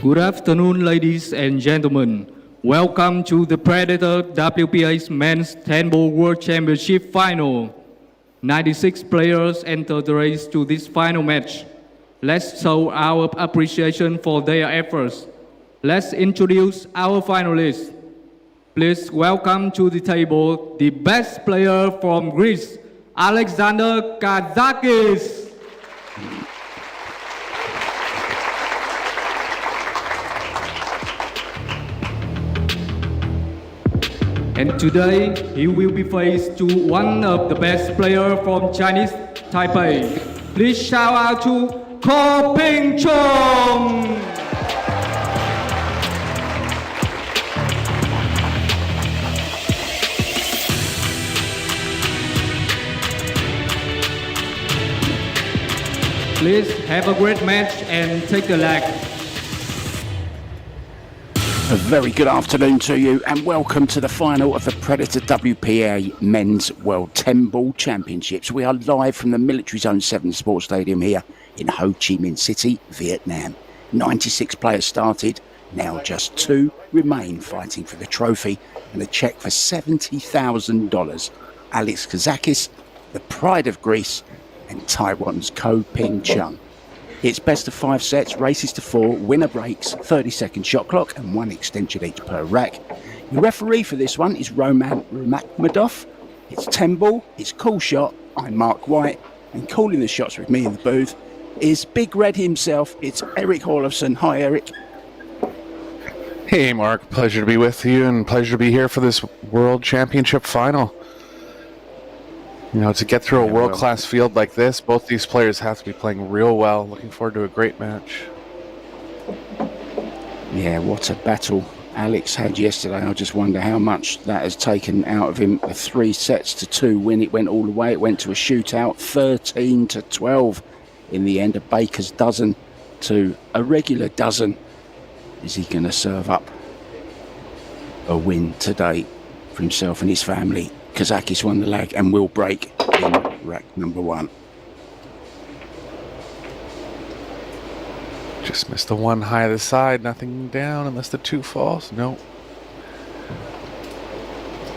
Good afternoon, ladies and gentlemen. Welcome to the Predator WPA's Men's 10-Ball World Championship Final. 96 players entered the race to this final match. Let's show our appreciation for their efforts. Let's introduce our finalists. Please welcome to the table the best player from Greece, Alexander Kazakis. And today, he will be faced to one of the best players from Chinese Taipei. Please shout out to Ko Ping-Chung. Please have a great match and take a leg. A very good afternoon to you and welcome to the final of the Predator WPA Men's World 10-Ball Championships. We are live from the Military Zone 7 Sports Stadium here in Ho Chi Minh City, Vietnam. 96 players started, now just 2 remain fighting for the trophy and a cheque for $70,000. Alex Kazakis, the pride of Greece, and Taiwan's Ko Ping-Chung. It's best of 5 sets, races to 4, winner breaks, 30-second shot clock and 1 extension each per rack. The referee for this one is Roman Rumakmadov. It's 10-ball, it's cool shot, I'm Mark White, and calling the shots with me in the booth is Big Red himself, it's Eric Horlofson. Hi Eric. Hey Mark, pleasure to be with you and pleasure to be here for this World Championship final. You know, to get through a world-class field like this, both these players have to be playing real well. Looking forward to a great match. Yeah, what a battle Alex had yesterday. I just wonder how much that has taken out of him. A 3 sets to 2 win. It went all the way. It went to a shootout, 13-12 in the end. A baker's dozen to a regular dozen. Is he going to serve up a win today for himself and his family? Kazakis won the leg and will break in rack number 1. Just missed the 1 high to the side, nothing down unless the 2 falls. No.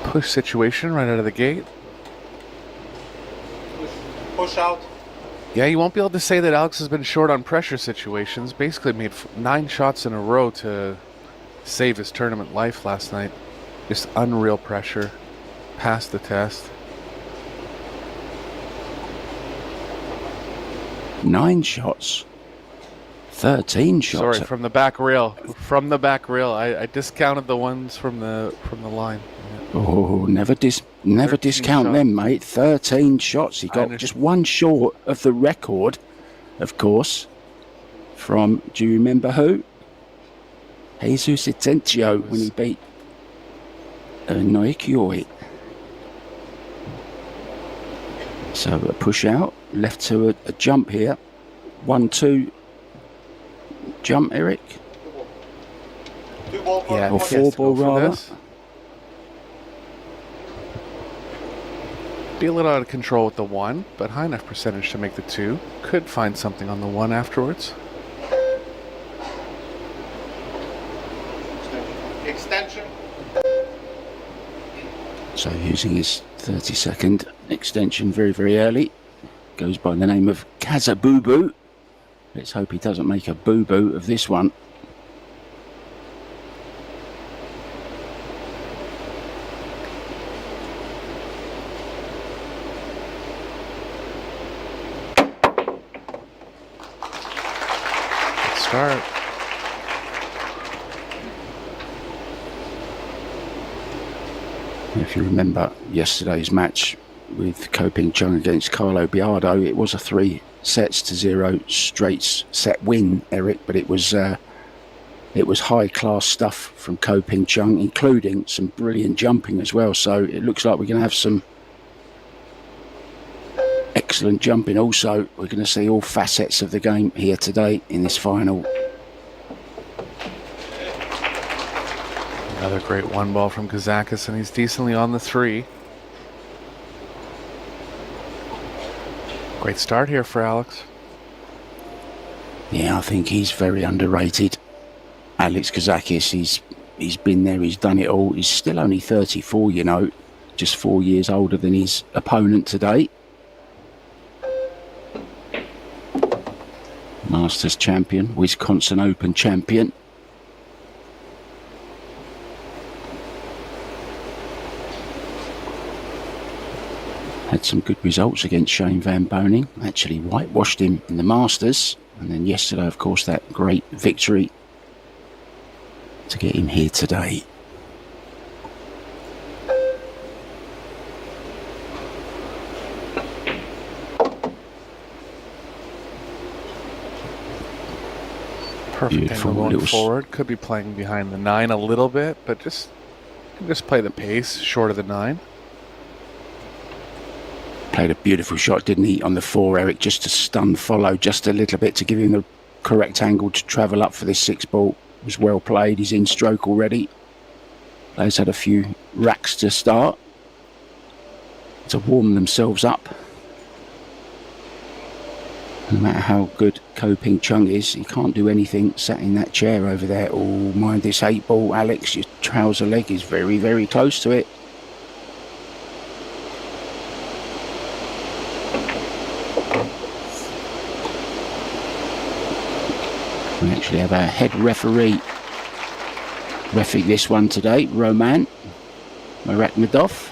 Push situation right out of the gate. Push out. Yeah, you won't be able to say that Alex has been short on pressure situations. Basically made 9 shots in a row to save his tournament life last night. Just unreal pressure. Passed the test. 9 shots. 13 shots. Sorry, from the back rail. From the back rail. I discounted the ones from the line. Yeah. Oh, never discount them, mate. 13 shots. He got just 1 short of the record, of course, from, do you remember who? Jesus Itencio when he beat Noikioi. So a push out, left to a jump here. 1-2 jump, Eric. Yeah, or 4-ball rather. Be a little out of control with the 1, but high enough percentage to make the 2. Could find something on the 1 afterwards. Extension. So using his 30-second extension very, very early. Goes by the name of Kazabubu. Let's hope he doesn't make a boo-boo of this one. Good start. If you remember yesterday's match with Ko Ping-Chung against Carlo Biardo, it was a 3-0 straight set win, Eric, but it was high-class stuff from Ko Ping-Chung, including some brilliant jumping as well. So it looks like we're going to have some excellent jumping also. We're going to see all facets of the game here today in this final. Another great 1 ball from Kazakis, and he's decently on the 3. Great start here for Alex. Yeah, I think he's very underrated. Alex Kazakis, he's been there, he's done it all. He's still only 34, you know, just 4 years older than his opponent today. Masters champion, Wisconsin Open champion. Had some good results against Shane Van Boening. Actually whitewashed him in the Masters. And then yesterday, of course, that great victory to get him here today. Perfect Beautiful angle going little forward. Could be playing behind the 9 a little bit, but just play the pace short of the 9. Played a beautiful shot, didn't he, on the 4, Eric, just to stun follow just a little bit to give him the correct angle to travel up for this 6 ball. It was well played. He's in stroke already. Players had a few racks to start to warm themselves up. No matter how good Ko Ping-Chung is, he can't do anything sat in that chair over there. Oh, mind this 8 ball, Alex. Your trouser leg is very, very close to it. We actually have our head referee reffing this one today, Roman Maratmadov.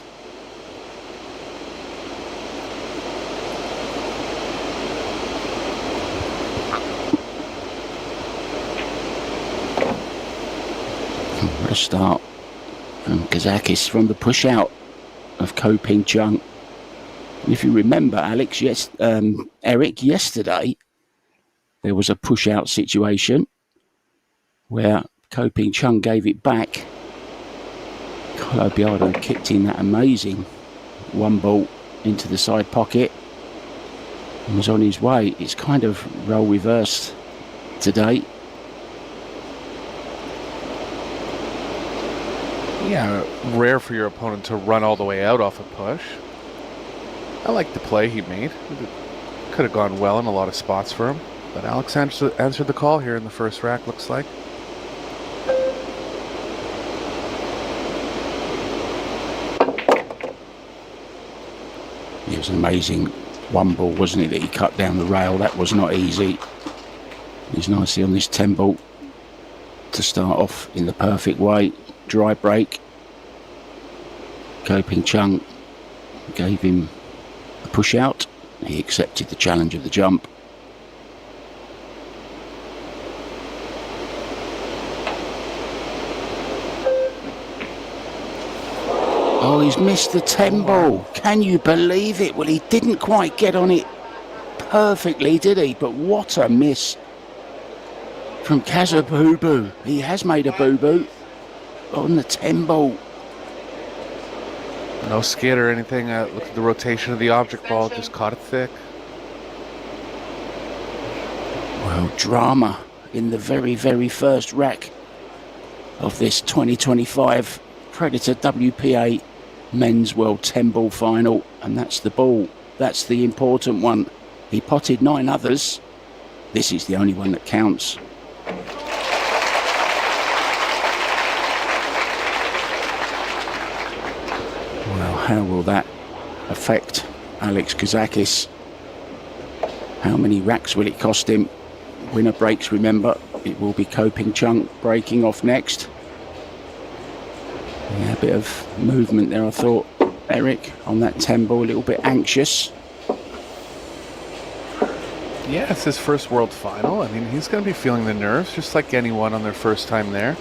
What a start from Kazakis from the push out of Ko Ping-Chung. If you remember, Alex, Eric, yesterday there was a push out situation where Ko Ping-Chung gave it back. Billiard kicked in that amazing 1 ball into the side pocket and was on his way. It's kind of role reversed today. Yeah, rare for your opponent to run all the way out off a push. I like the play he made. Could have gone well in a lot of spots for him. But Alex answered the call here in the first rack, looks like. It was an amazing 1 ball, wasn't it, that he cut down the rail. That was not easy. He was nicely on this 10 ball to start off in the perfect way. Dry break. Ko Ping-Chung gave him a push out. He accepted the challenge of the jump. Oh, he's missed the 10 ball. Can you believe it? Well, he didn't quite get on it perfectly, did he? But what a miss from Kaza Boo-Boo. He has made a boo-boo on the 10 ball. No skid or anything. Look at the rotation of the object ball. Just caught it thick. Well, drama in the very, very first rack of this 2025 Predator WPA Men's World 10 ball final, and that's the ball. That's the important one. He potted 9 others. This is the only one that counts. Well, how will that affect Alex Kazakis? How many racks will it cost him? Winner breaks, remember. It will be Ko Ping-Chung breaking off next. Yeah, a bit of movement there, I thought, Eric, on that 10 ball, a little bit anxious. Yeah, it's his first world final. I mean, he's going to be feeling the nerves, just like anyone on their first time there.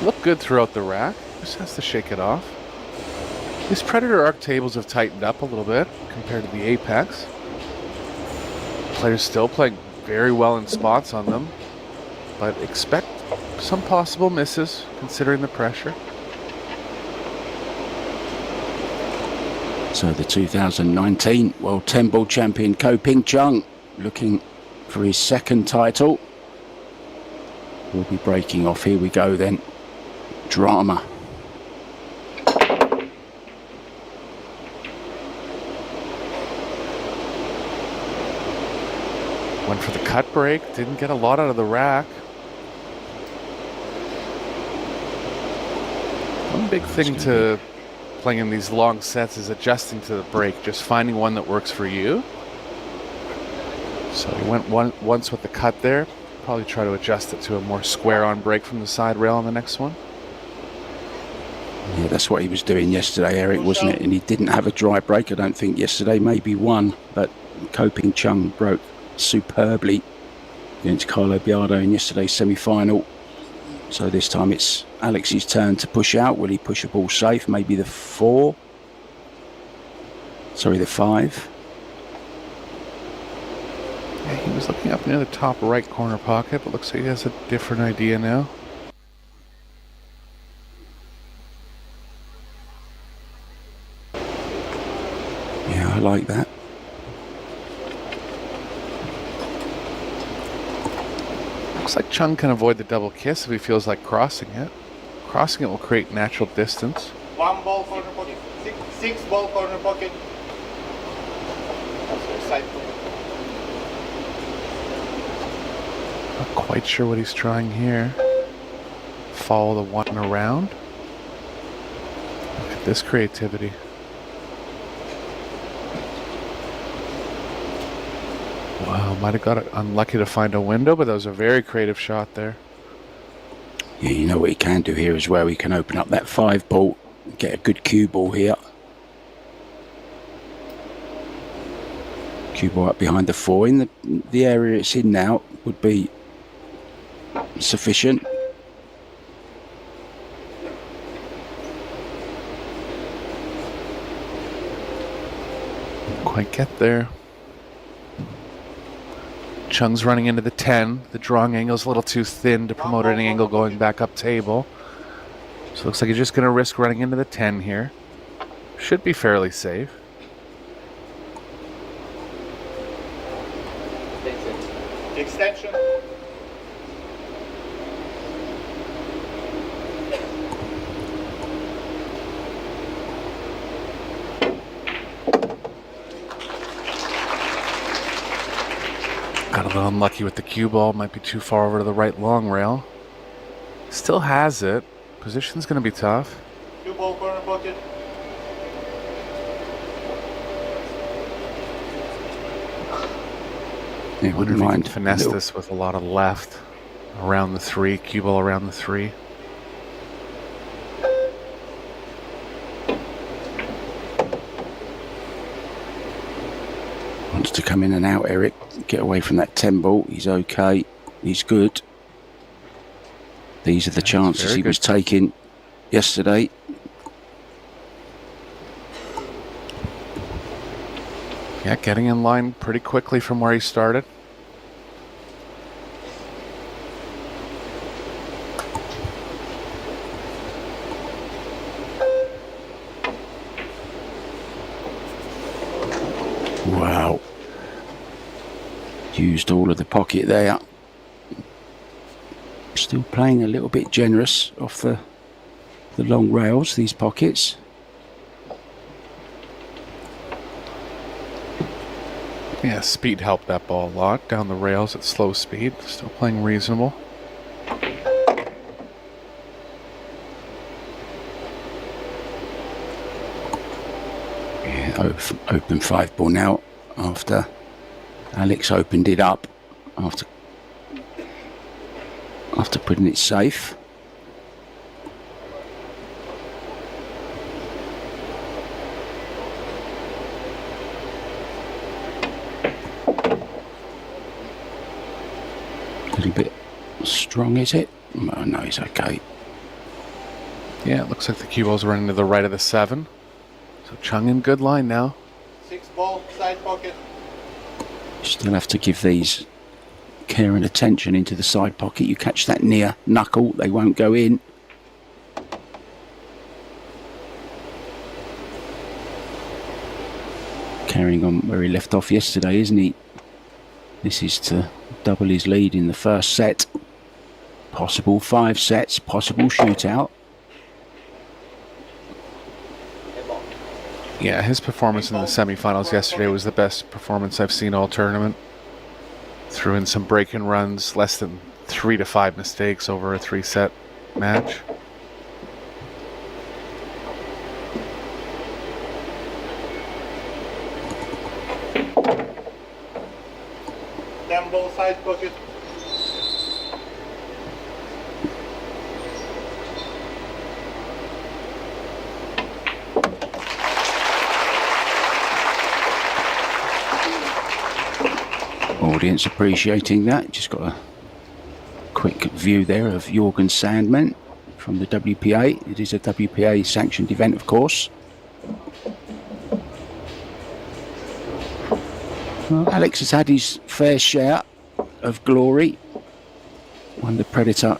Looked good throughout the rack. Just has to shake it off. His Predator arc tables have tightened up a little bit compared to the Apex. Players still playing very well in spots on them, but expect some possible misses considering the pressure. So the 2019 World 10 ball champion Ko Ping-Chung, looking for his 2nd title, will be breaking off. Here we go then. Drama. Went for the cut break, didn't get a lot out of the rack. One big thing to playing in these long sets is adjusting to the break, just finding one that works for you. So he went once with the cut there. Probably try to adjust it to a more square-on break from the side rail on the next one. Yeah, that's what he was doing yesterday, Eric, wasn't it? And he didn't have a dry break, I don't think, yesterday. Maybe one, but Ko Ping-Chung broke superbly against Carlo Biardo in yesterday's semi-final. So this time it's Alex's turn to push out. Will he push a ball safe? Maybe the 4. Sorry, the 5. Yeah, he was looking up near the top right corner pocket, but looks like he has a different idea now. Yeah, I like that. Looks like Chung can avoid the double kiss if he feels like crossing it. Crossing it will create natural distance. 1 ball corner pocket. 6 ball corner pocket. Also side pocket. Not quite sure what he's trying here. Follow the 1 around. Look at this creativity. Wow, might have got it unlucky to find a window, but that was a very creative shot there. Yeah, you know what he can do here as well. He can open up that 5 ball, get a good cue ball here. Cue ball up behind the 4. In the area it's in now would be sufficient. Didn't quite get there. Chung's running into the 10. The drawing angle's a little too thin to promote any angle going back up table. So it looks like he's just going to risk running into the 10 here. Should be fairly safe. Extension. Got a little unlucky with the cue ball. Might be too far over to the right long rail. Still has it. Position's going to be tough. 2 ball corner pocket. Yeah, Wonder wouldn't if he can mind. finesse this with a lot of left around the 3. Cue ball around the 3. Wants to come in and out, Eric. Get away from that 10 ball. He's okay. He's good. These are the chances he was taking yesterday. Yeah, getting in line pretty quickly from where he started. Wow. Used all of the pocket there. Still playing a little bit generous off the long rails, these pockets. Yeah, speed helped that ball a lot. Down the rails at slow speed. Still playing reasonable. Yeah, open 5 ball now after Alex opened it up after putting it safe. A little bit strong, is it? Oh, no, it's okay. Yeah, it looks like the cue ball's running to the right of the 7. So Chung in good line now. 6 ball side pocket. Still have to give these care and attention into the side pocket. You catch that near knuckle, they won't go in. Carrying on where he left off yesterday, isn't he? This is to double his lead in the first set. Possible 5 sets, possible shootout. Yeah, his performance in the semifinals yesterday was the best performance I've seen all tournament. Threw in some break-in runs, less than 3 to 5 mistakes over a 3-set match. 10 ball side pocket. Audience appreciating that. Just got a quick view there of Jorgen Sandman from the WPA. It is a WPA sanctioned event, of course. Well, Alex has had his fair share of glory. Won the Predator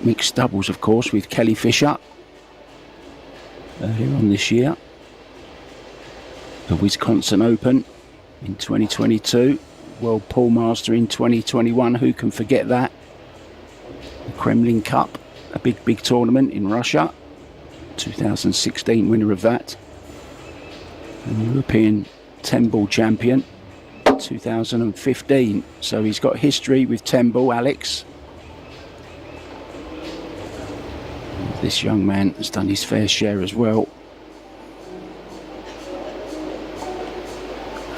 mixed doubles, of course, with Kelly Fisher earlier on this year. The Wisconsin Open in 2022. World Pool Master in 2021. Who can forget that? The Kremlin Cup, a big tournament in Russia. 2016 winner of that. And European 10-ball champion 2015. So he's got history with 10-ball, Alex. This young man has done his fair share as well.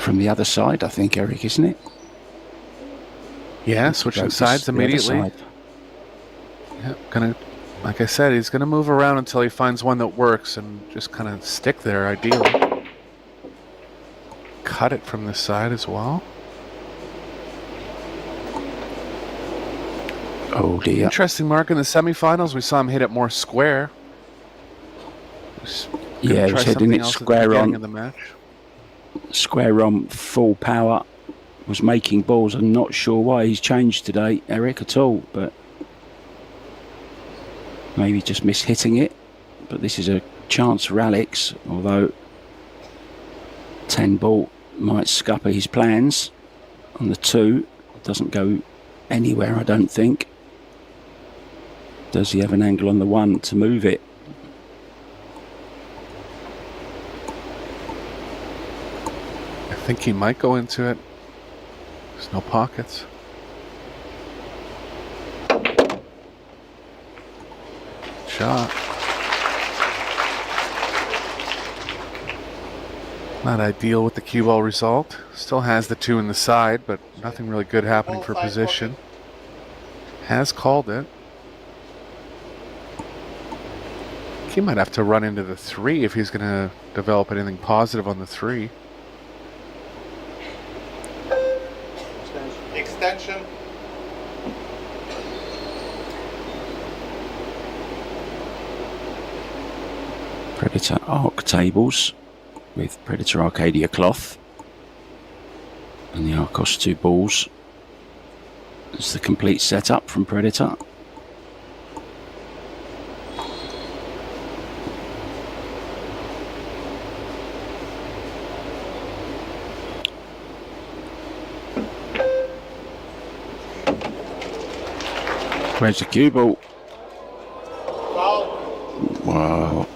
From the other side, I think, Eric, isn't it? Yeah, switching sides immediately. Yeah, like I said, he's gonna move around until he finds one that works and just kind of stick there, ideally. Cut it from this side as well. Oh dear. Interesting, Mark. In the semifinals, we saw him hit it more square. Yeah, he was hitting it square on. In the match. Square on, full power. Was making balls. I'm not sure why he's changed today, Eric, at all, but maybe just mishitting it. But this is a chance for Alex, although 10 ball might scupper his plans on the 2. Doesn't go anywhere, I don't think. Does he have an angle on the 1 to move it? I think he might go into it. There's no pockets. Shot. Not ideal with the cue ball result. Still has the 2 in the side, but nothing really good happening for position. Has called it. He might have to run into the 3 if he's going to develop anything positive on the 3. Extension. Predator arc tables with Predator Arcadia cloth and the Arcos 2 balls. It's the complete setup from Predator. Where's the cue ball? Wow.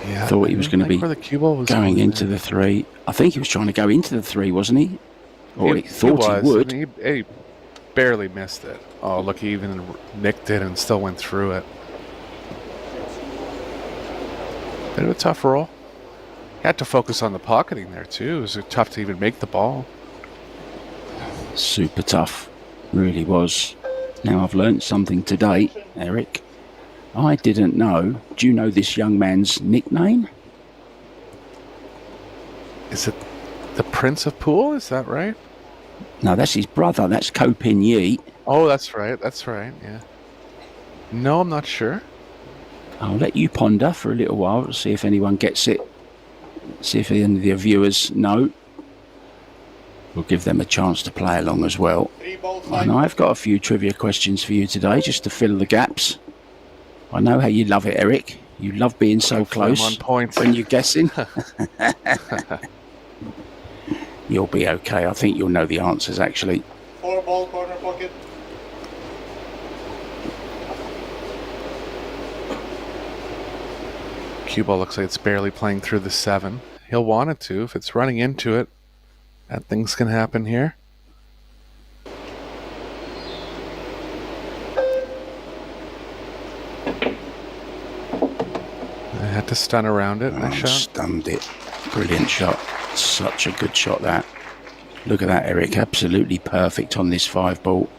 Yeah, Thought he was going to be where the cue ball was going into the 3. I think he was trying to go into the 3, wasn't he? Or he thought he would. I mean, he barely missed it. Oh, look, he even nicked it and still went through it. Bit of a tough roll. He had to focus on the pocketing there, too. It was tough to even make the ball. Super tough. Really was. Now I've learnt something today, Eric. I didn't know. Do you know this young man's nickname? Is it the Prince of Pool? Is that right? No, that's his brother. That's Ko Ping-Chung. Oh, that's right. That's right. Yeah. No, I'm not sure. I'll let you ponder for a little while to see if anyone gets it. See if any of the viewers know. We'll give them a chance to play along as well. And I've got a few trivia questions for you today, just to fill the gaps. I know how you love it, Eric. You love being so close on point when you're guessing. You'll be okay. I think you'll know the answers, actually. 4 ball corner pocket. Cue ball looks like it's barely playing through the 7. He'll want it to. If it's running into it, that things can happen here. I had to stun around it. Nice shot. Stunned it. Brilliant shot. Such a good shot, that. Look at that, Eric. Absolutely perfect on this 5 ball.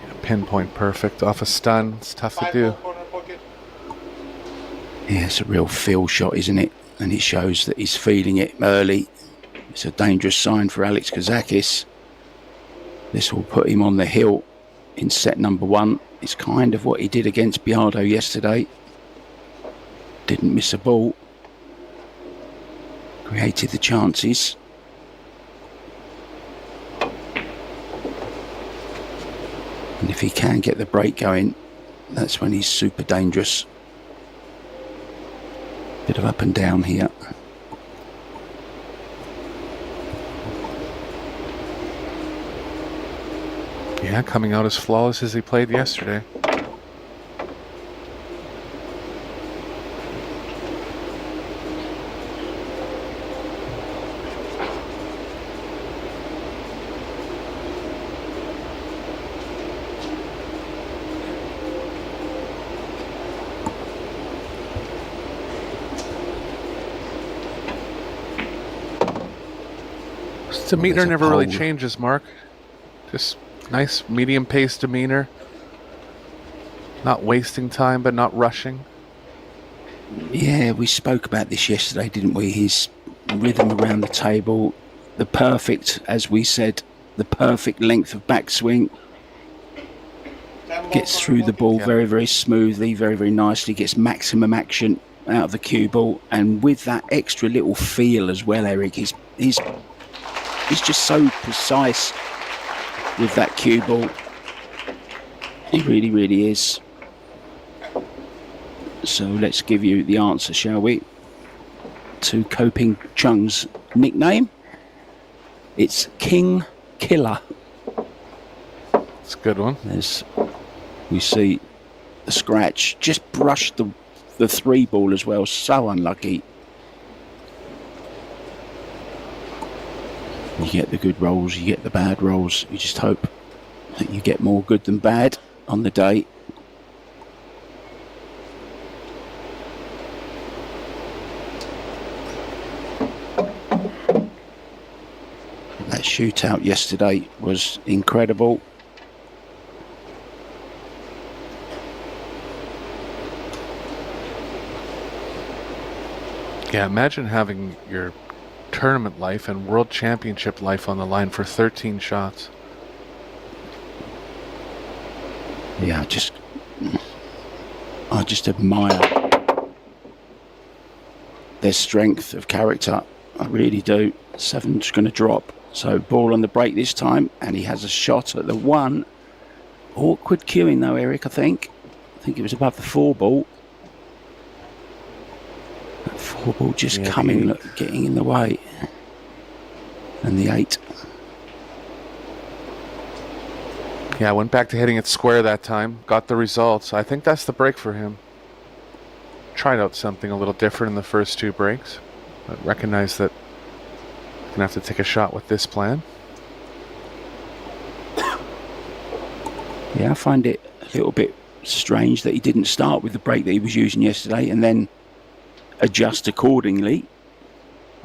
Yeah, pinpoint perfect off a stun. It's tough to 5 do. ball corner pocket. Yeah, it's a real feel shot, isn't it? And it shows that he's feeling it early. It's a dangerous sign for Alex Kazakis. This will put him on the hill in set number 1. It's kind of what he did against Biardo yesterday. Didn't miss a ball. Created the chances. And if he can get the break going, that's when he's super dangerous. Bit of up and down here. Yeah, coming out as flawless as he played yesterday. His demeanor there's a never really pole. changes, Mark. Just nice medium-paced demeanor. Not wasting time, but not rushing. Yeah, we spoke about this yesterday, didn't we? His rhythm around the table, the perfect, as we said, the perfect length of backswing. 10 ball Gets corner through the pocket. ball Yeah. very, very smoothly, very, very nicely. Gets maximum action out of the cue ball, and with that extra little feel as well, Eric. He's just so precise with that cue ball. He really, really is. So let's give you the answer, shall we? To Ko Ping-Chung's nickname. It's King Killer. It's a good one. As we see the scratch, just brushed the 3 ball as well. So unlucky. You get the good rolls, you get the bad rolls. You just hope that you get more good than bad on the day. That shootout yesterday was incredible. Yeah, imagine having your tournament life and world championship life on the line for 13 shots. Yeah, I just admire their strength of character. I really do. 7's going to drop. So ball on the break this time, and he has a shot at the 1. Awkward cueing though, Eric, I think. I think it was above the 4 ball. That 4 ball just Yeah, coming, the look, getting in the way. And the 8. Yeah, went back to hitting it square that time. Got the results. I think that's the break for him. Tried out something a little different in the first 2 breaks, but recognized that he's gonna have to take a shot with this plan. Yeah, I find it a little bit strange that he didn't start with the break that he was using yesterday and then adjust accordingly.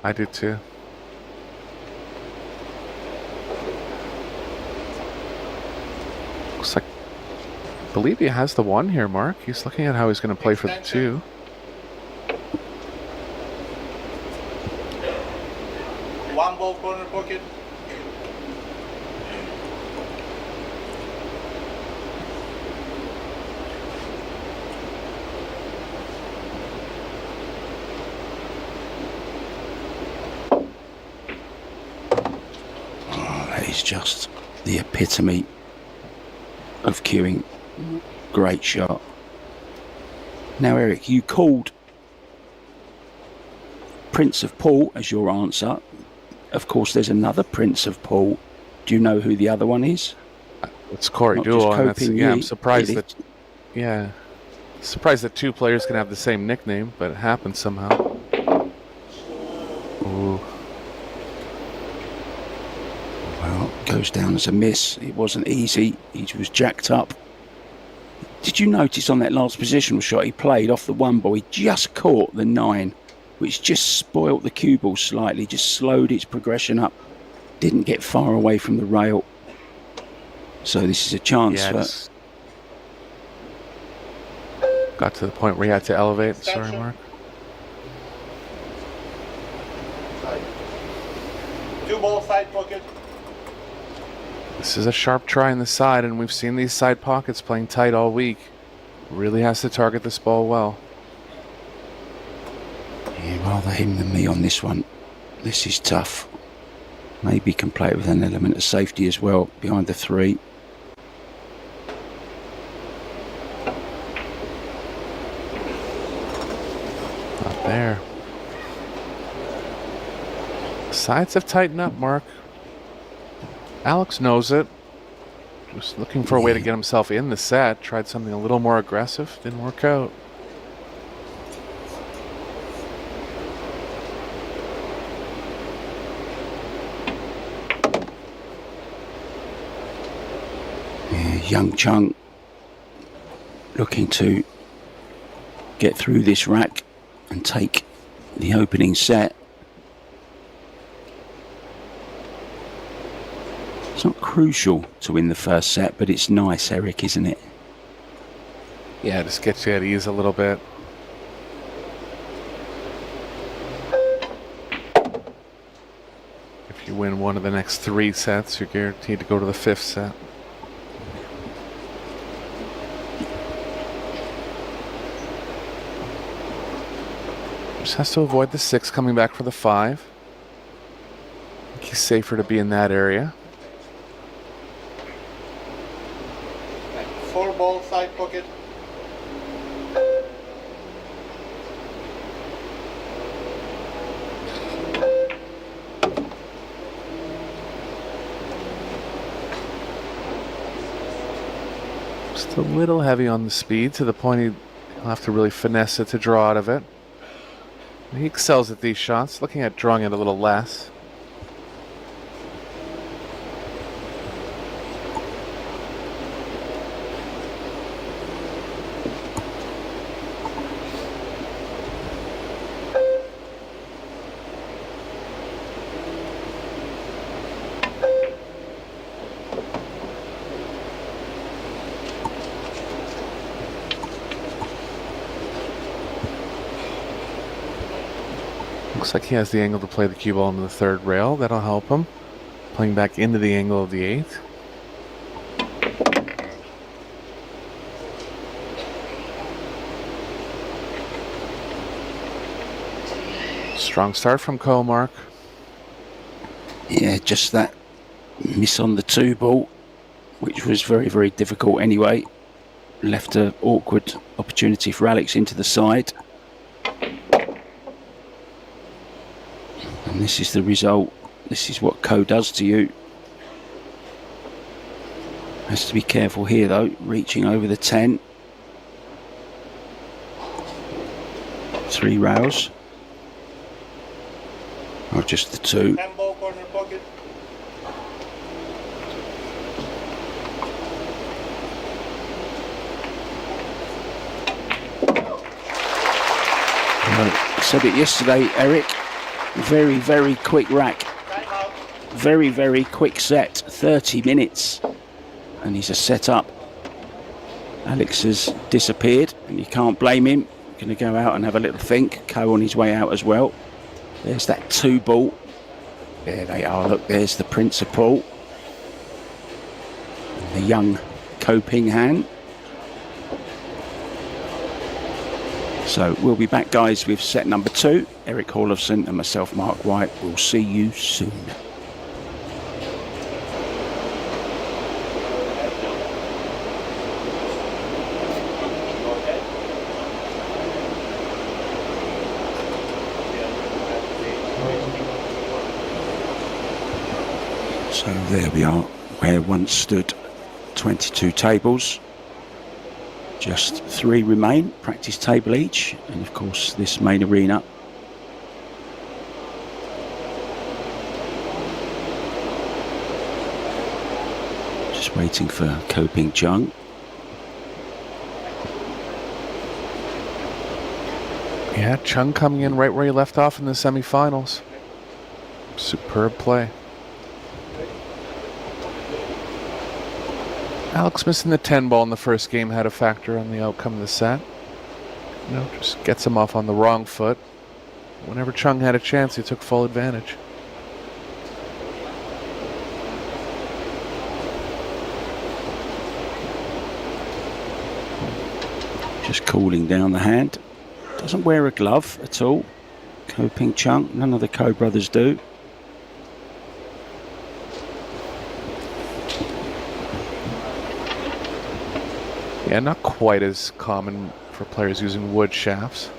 I did too. Looks like, I believe he has the 1 here, Mark. He's looking at how he's going to play for the 2. One ball corner pocket. That is just the epitome of cueing. Great shot. Now, Eric, you called Prince of Paul as your answer. Of course, there's another Prince of Paul. Do you know who the other one is? It's Corey Not Duo, just and that's, coping, yeah, I'm you surprised idiot. that, yeah, surprised that 2 players can have the same nickname, but it happens somehow. Ooh. Well, goes down as a miss. It wasn't easy. He was jacked up. Did you notice on that last positional shot he played off the 1 ball? He just caught the 9, which just spoilt the cue ball slightly, just slowed its progression up didn't get far away from the rail. So this is a chance for... Got to the point where he had to elevate. Sorry, Mark. 2 ball side pocket. This is a sharp try in the side, and we've seen these side pockets playing tight all week. Really has to target this ball well. Yeah, rather him than me on this one. This is tough. Maybe can play it with an element of safety as well behind the 3. Not there. Sides have tightened up, Mark. Alex knows it. Just looking for a way to get himself in the set. Tried something a little more aggressive. Didn't work out. Yeah, young Chung looking to get through this rack and take the opening set. It's not crucial to win the first set, but it's nice, Eric, isn't it? Yeah, just gets you at ease a little bit. If you win one of the next 3 sets, you're guaranteed to go to the 5th set. Just has to avoid the 6 coming back for the 5. I think he's safer to be in that area. 4 ball side pocket. Just a little heavy on the speed to the point he'll have to really finesse it to draw out of it. He excels at these shots, looking at drawing it a little less. Looks like he has the angle to play the cue ball into the 3rd rail. That'll help him. Playing back into the angle of the 8th. Strong start from Ko, Mark. Yeah, just that miss on the 2 ball, which was very, very difficult anyway. Left an awkward opportunity for Alex into the side. And this is the result. This is what Ko does to you. Has to be careful here though, reaching over the 10. 3 rails. Or just the 2. 10 ball corner pocket. I said it yesterday, Eric. Very, very quick rack. Very, very quick set. 30 minutes. And he's a set up. Alex has disappeared, and you can't blame him. Going to go out and have a little think. Ko on his way out as well. There's that 2 ball. There they are. Look, there's the principal. And the young Ko Ping-Han. So we'll be back, guys, with set number 2. Eric Hallofson and myself, Mark White. We'll see you soon. So there we are, where once stood 22 tables. Just 3 remain, practice table each, and of course this main arena. Just waiting for Ko Ping-Chung. Yeah, Chung coming in right where he left off in the semifinals. Superb play. Alex missing the 10 ball in the first game had a factor on the outcome of the set. You know, just gets him off on the wrong foot. Whenever Chung had a chance, he took full advantage. Just cooling down the hand. Doesn't wear a glove at all. Ko Ping-Chung, none of the Ko brothers do. Yeah, not quite as common for players using wood shafts.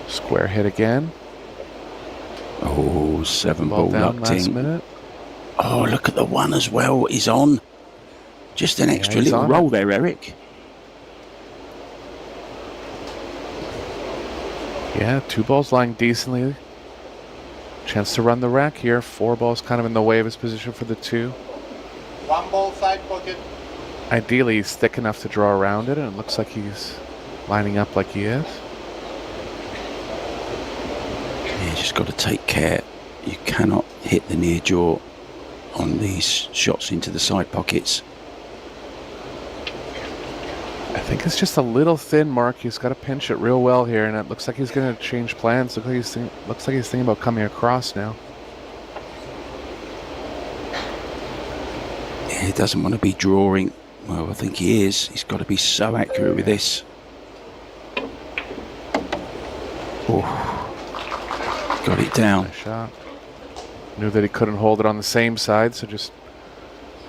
Square hit again. Oh, 7 ball down locked last in. minute. Oh, look at the one as well. He's on. Just an extra he's little on roll it. there, Eric. Yeah, 2 balls lying decently. Chance to run the rack here. 4 balls kind of in the way of his position for the 2. 1 ball side pocket. Ideally, he's thick enough to draw around it, and it looks like he's lining up like he is. Yeah, you just got to take care. You cannot hit the near jaw on these shots into the side pockets. I think it's just a little thin, Mark. He's got to pinch it real well here, and it looks like he's going to change plans. Looks like he's thinking about coming across now. Yeah, he doesn't want to be drawing. Well, I think he is. He's got to be so accurate with this. Oh, got it down. Nice shot. Knew that he couldn't hold it on the same side, so just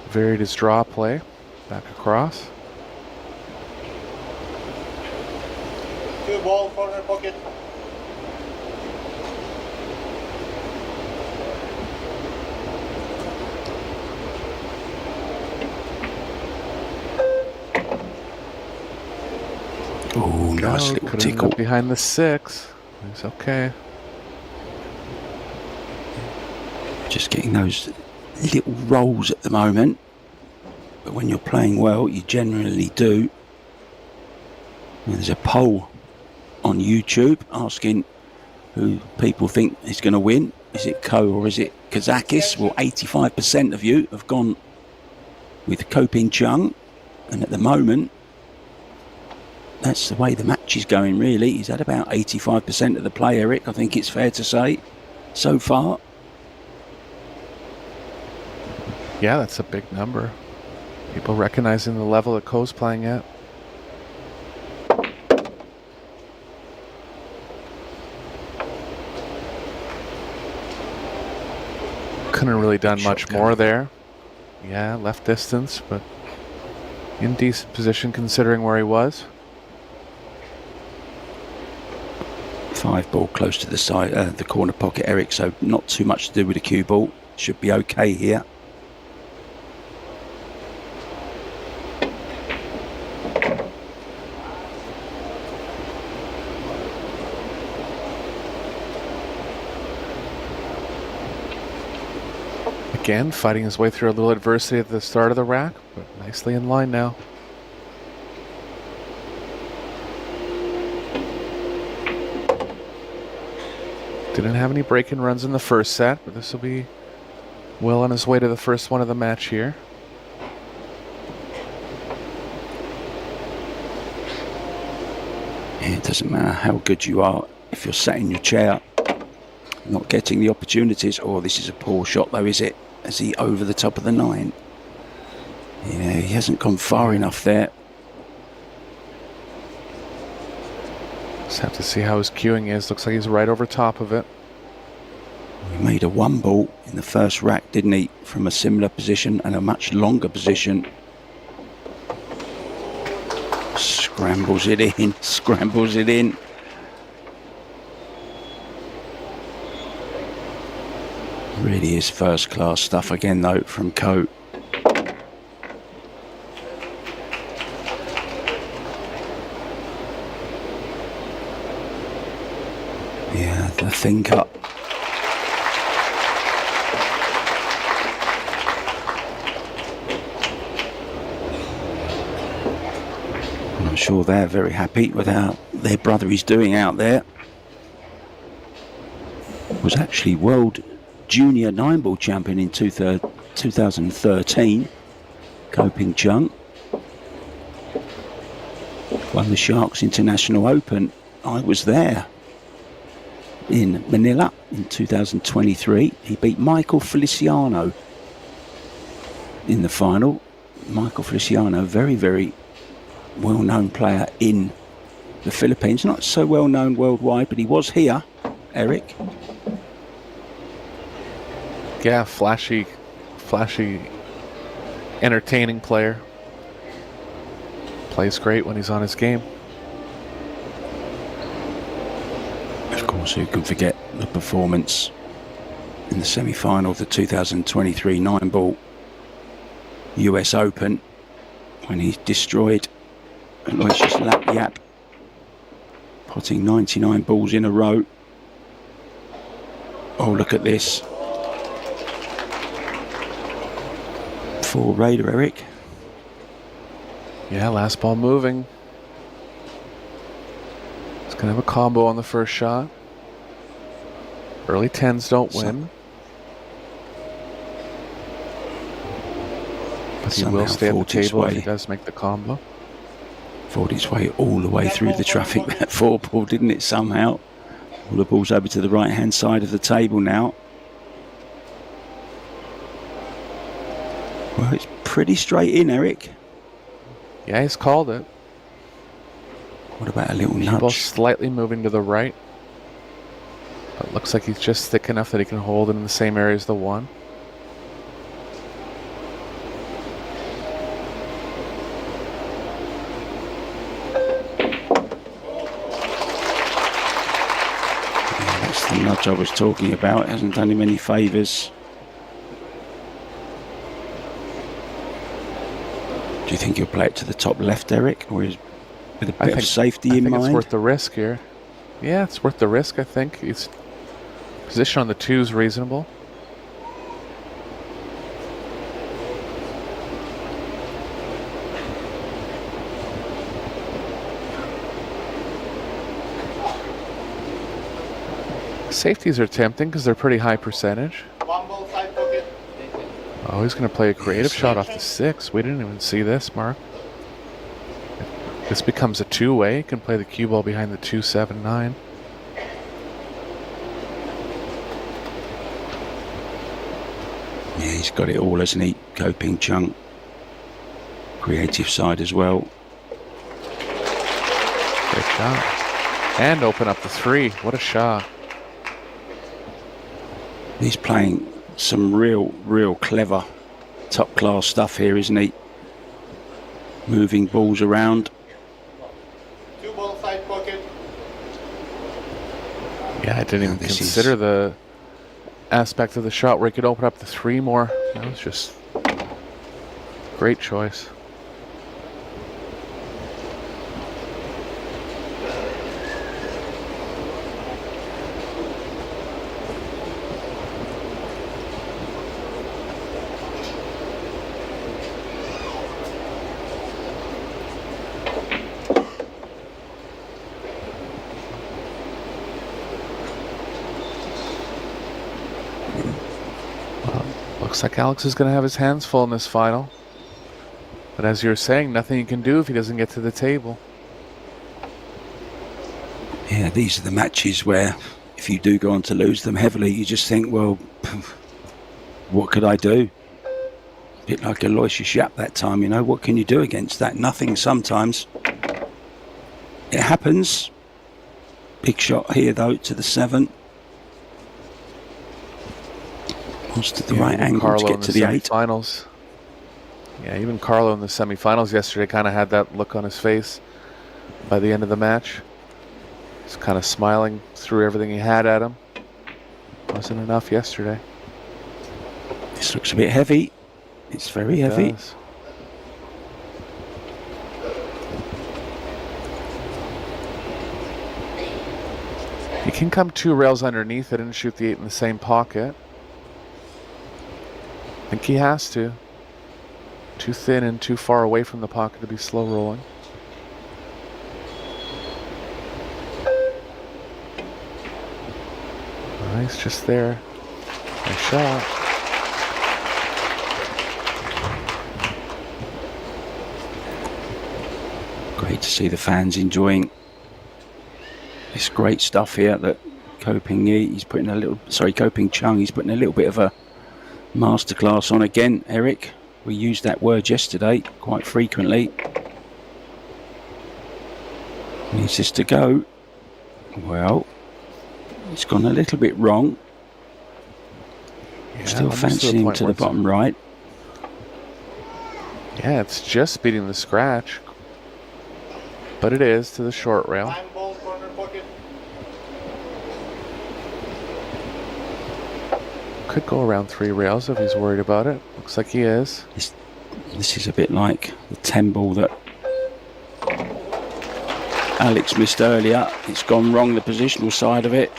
varied his draw play. Back across. 2 ball corner pocket. Oh, nice little Could end tickle. up behind the 6. It's okay. Just getting those little rolls at the moment. But when you're playing well, you generally do. And there's a poll on YouTube asking who people think is going to win. Is it Ko or is it Kazakis? Well, 85% of you have gone with Ko Ping-Chung. And at the moment, that's the way the match is going, really. He's had about 85% of the play, Eric. I think it's fair to say, so far. Yeah, that's a big number. People recognizing the level that Ko's playing at. Couldn't really done much more there. Yeah, left distance, but in decent position considering where he was. 5 ball close to the side, the corner pocket, Eric, so not too much to do with the cue ball. Should be okay here. Again, fighting his way through a little adversity at the start of the rack, but nicely in line now. Didn't have any break-in runs in the first set, but this will be well on his way to the first one of the match here. Yeah, it doesn't matter how good you are if you're sat in your chair, not getting the opportunities. Oh, this is a poor shot though, is it? Is he over the top of the 9? Yeah, he hasn't gone far enough there. Just have to see how his cueing is. Looks like he's right over top of it. He made a 1 ball in the first rack, didn't he? From a similar position and a much longer position. Scrambles it in, scrambles it in. Really is first class stuff again though from Ko. Yeah, the thin cut. I'm sure they're very happy with how their brother is doing out there. Was actually World Junior 9-ball champion in 2013. Ko Ping-Chung won the Sharks International Open. I was there in Manila in 2023. He beat Michael Feliciano in the final. Michael Feliciano, very, very well-known player in the Philippines. Not so well-known worldwide, but he was here, Eric. Yeah, flashy, entertaining player. Plays great when he's on his game. Of course, who can forget the performance in the semi-final of the 2023 9-ball US Open when he destroyed Aloysius Yap, potting 99 balls in a row. Oh, look at this. For Raider, Eric. Yeah, last ball moving. He's going to have a combo on the first shot. Early 10s don't win. But he will stay at the table if he does make the combo. Fought its way all the way through the traffic, that 4-ball, didn't it, somehow? All the balls over to the right-hand side of the table now. Well, it's pretty straight in, Eric. Yeah, he's called it. What about a little nudge? Both slightly moving to the right. But looks like he's just thick enough that he can hold it in the same area as the one. Yeah, that's the nudge I was talking about. It hasn't done him any favours. Do you think he'll play it to the top left, Eric, or is with a bit of safety in mind? I think it's worth the risk here. Yeah, it's worth the risk, I think. His position on the 2 is reasonable. Safeties are tempting because they're pretty high percentage. One ball side pocket. Oh, he's going to play a creative shot off the 6. We didn't even see this, Mark. This becomes a 2-way. He can play the cue ball behind the 2, 7, 9. Yeah, he's got it all, hasn't he? Ko Ping-Chung. Creative side as well. Great shot. And open up the 3. What a shot. He's playing some real clever, top-class stuff here, isn't he? Moving balls around. 2 ball side pocket. Yeah, I didn't even consider the aspect of the shot where he could open up the 3 more. That was just great choice. Looks like Alex is going to have his hands full in this final. But as you were saying, nothing he can do if he doesn't get to the table. Yeah, these are the matches where if you do go on to lose them heavily, you just think, well, what could I do? A bit like Aloysius Yap that time, you know, what can you do against that? Nothing sometimes. It happens. Big shot here, though, to the 7. To the right angle Carlo to get to the 8. Finals. Yeah, even Carlo in the semifinals yesterday kind of had that look on his face by the end of the match. He's kind of smiling through everything he had at him. Wasn't enough yesterday. This looks a bit heavy. It's very heavy. He can come 2 rails underneath it and shoot the 8 in the same pocket. I think he has to. Too thin and too far away from the pocket to be slow rolling. Nice, just there. Nice shot. Great to see the fans enjoying this great stuff here that Ko Ping-Chung, he's putting a little bit of a masterclass on again, Eric. We used that word yesterday quite frequently. Needs this to go. Well, it's gone a little bit wrong. Yeah, still fancying to the bottom right. Yeah, it's just beating the scratch. But it is to the short rail. Nine ball corner pocket. Could go around 3 rails if he's worried about it. Looks like he is. This is a bit like the 10 ball that Alex missed earlier. It's gone wrong, the positional side of it.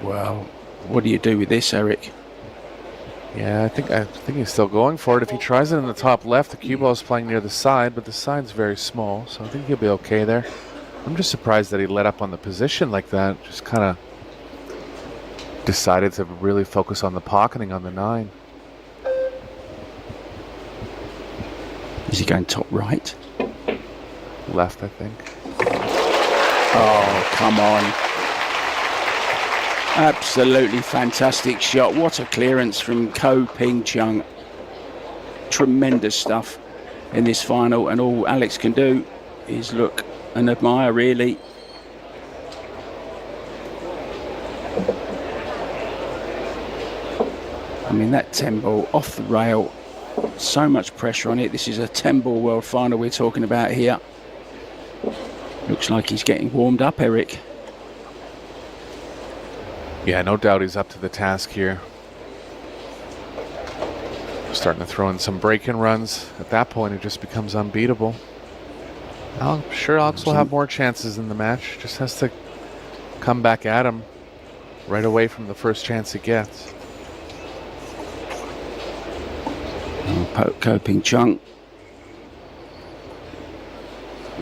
Well, what do you do with this, Eric? Yeah, I think he's still going for it. If he tries it in the top left, the cue ball is playing near the side, but the side's very small, so I think he'll be okay there. I'm just surprised that he let up on the position like that. Just kind of decided to really focus on the pocketing on the 9. Is he going top right? Left, I think. Oh, come on. Absolutely fantastic shot. What a clearance from Ko Ping-Chung. Tremendous stuff in this final, and all Alex can do is look and admire, really. I mean, that 10 ball off the rail, so much pressure on it. This is a 10 ball world final we're talking about here. Looks like he's getting warmed up, Eric. Yeah, no doubt he's up to the task here. Starting to throw in some break-in runs. At that point, it just becomes unbeatable. I'm sure Alex will have more chances in the match. Just has to come back at him right away from the first chance he gets. Ko Ping-Chung.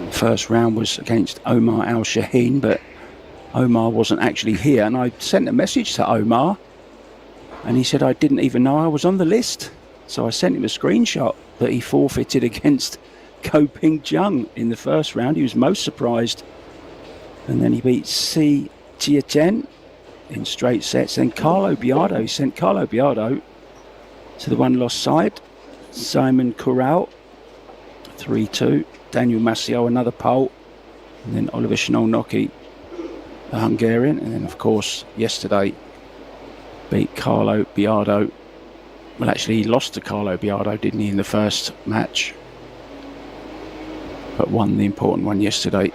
First round was against Omar Al-Shaheen, but Omar wasn't actually here, and I sent a message to Omar and he said I didn't even know I was on the list. So I sent him a screenshot that he forfeited against Ko Ping-Chung in the first round. He was most surprised, and then he beat Si Jiachen in straight sets. Then Carlo Biardo, he sent Carlo Biardo to the one-loss side. Simon Corral 3-2. Daniel Maciel another pole, and then Oliver Sznolnoki, the Hungarian, and then of course yesterday beat Carlo Biardo. Well, actually he lost to Carlo Biardo, didn't he, in the first match, but won the important one yesterday.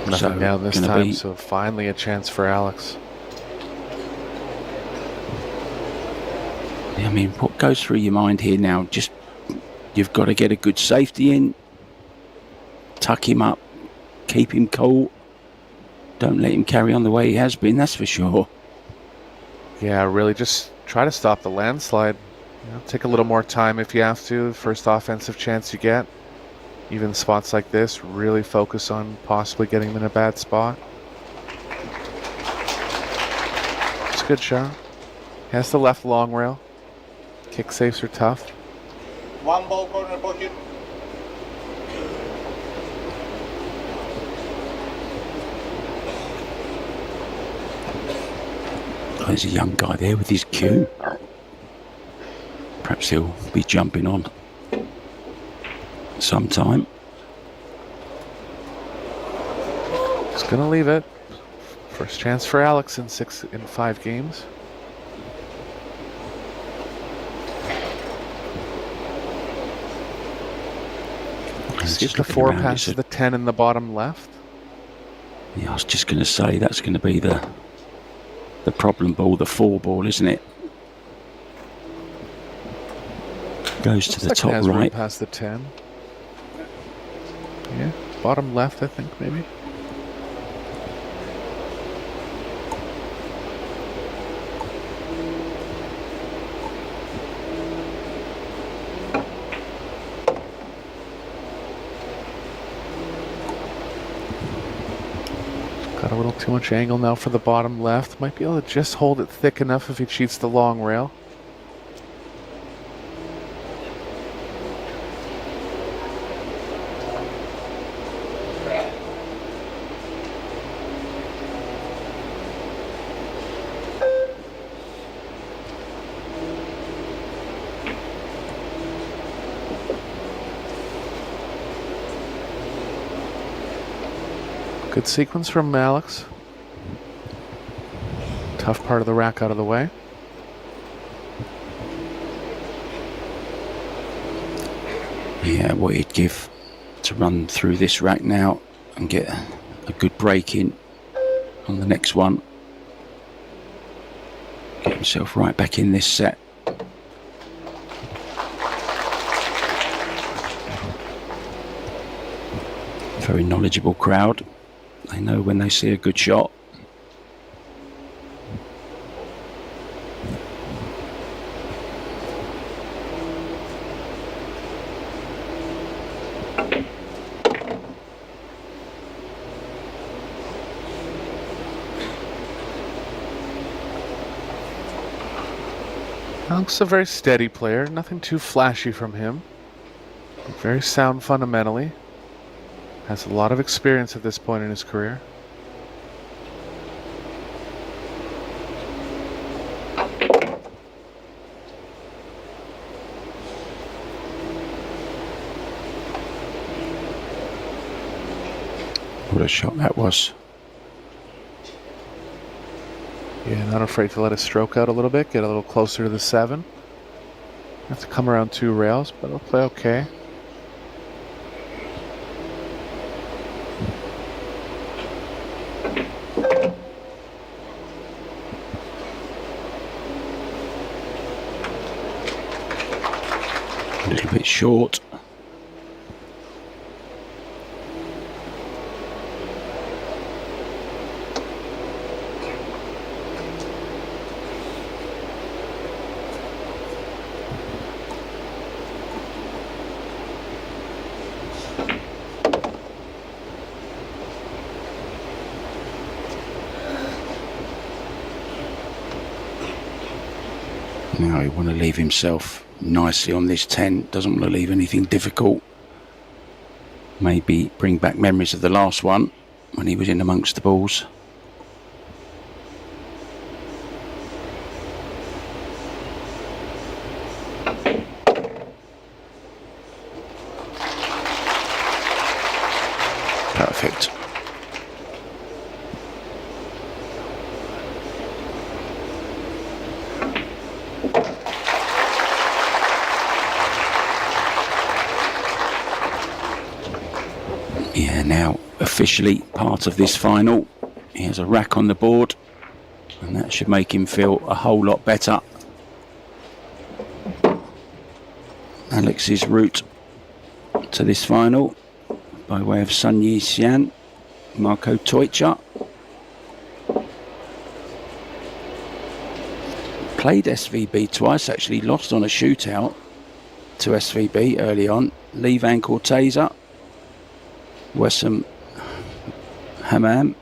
Nothing down this time, so finally a chance for Alex. I mean, what goes through your mind here now? Just, you've got to get a good safety in, tuck him up, keep him cool. Don't let him carry on the way he has been, that's for sure. Yeah, really just try to stop the landslide. You know, take a little more time if you have to. First offensive chance you get. Even spots like this, really focus on possibly getting him in a bad spot. It's a good shot. Has the left long rail. Kick safes are tough. One ball corner pocket. There's a young guy there with his cue. Perhaps he'll be jumping on sometime. He's gonna leave it. First chance for Alex in 5 games. See if the 4 passes the 10 in the bottom left. Yeah, I was just going to say that's going to be the problem ball, the 4 ball, isn't it? Goes to the top has right. Past the 10. Yeah, bottom left, I think, maybe. a little too much angle now for the bottom left. Might be able to just hold it thick enough if he cheats the long rail. Good sequence from Alex. Tough part of the rack out of the way. Yeah, what he'd give to run through this rack now and get a good break in on the next one. Get himself right back in this set. Very knowledgeable crowd. They know when they see a good shot. Alex is a very steady player, nothing too flashy from him. Very sound fundamentally. Has a lot of experience at this point in his career. What a shot that was. Yeah, not afraid to let it stroke out a little bit, get a little closer to the 7. Have to come around 2 rails, but it'll play okay. A little bit short. Now he want to leave himself nicely on this 10, doesn't want to leave anything difficult. Maybe bring back memories of the last one when he was in amongst the balls. Perfect. Yeah, now officially part of this final. He has a rack on the board, and that should make him feel a whole lot better. Alex's route to this final by way of Sun Yi Xian, Marco Teutsch. Played SVB twice, actually lost on a shootout to SVB early on. Lee Van Corteza, Wessam Hammam,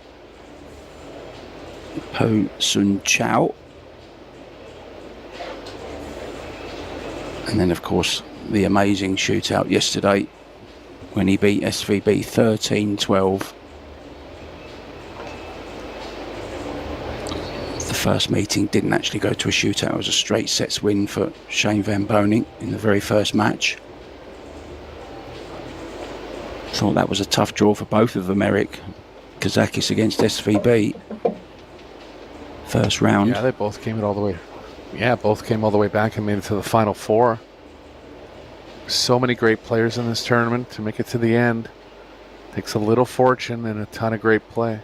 Po Sun Chow, and then of course the amazing shootout yesterday when he beat SVB 13-12. The first meeting didn't actually go to a shootout, it was a straight sets win for Shane Van Boening in the very first match. Thought that was a tough draw for both of them, Eric. Kazakis against SVB. First round. Yeah, they both came all the way. Yeah, both came all the way back and made it to the final 4. So many great players in this tournament. To make it to the end takes a little fortune and a ton of great play.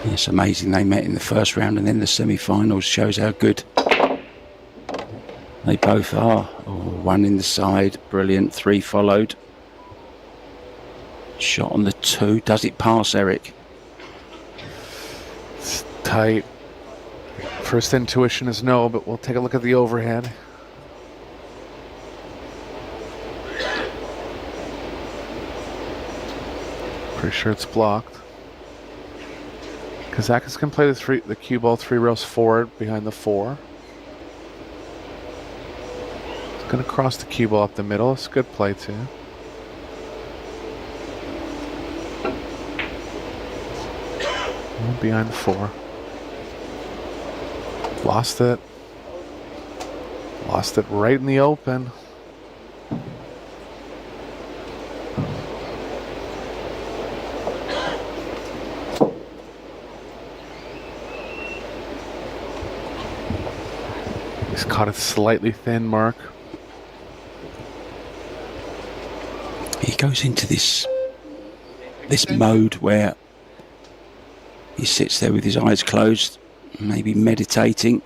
It's amazing they met in the first round, and then the semi-finals shows how good they both are. Oh, 1 in the side, brilliant. 3 followed. Shot on the 2. Does it pass, Eric? It's tight. First intuition is no, but we'll take a look at the overhead. Pretty sure it's blocked. Kazakis can play the cue ball 3 rows forward behind the 4. It's going to cross the cue ball up the middle. It's a good play too. Behind the 4. Lost it. Lost it right in the open. He's caught it slightly thin, Mark. He goes into this mode where he sits there with his eyes closed, maybe meditating,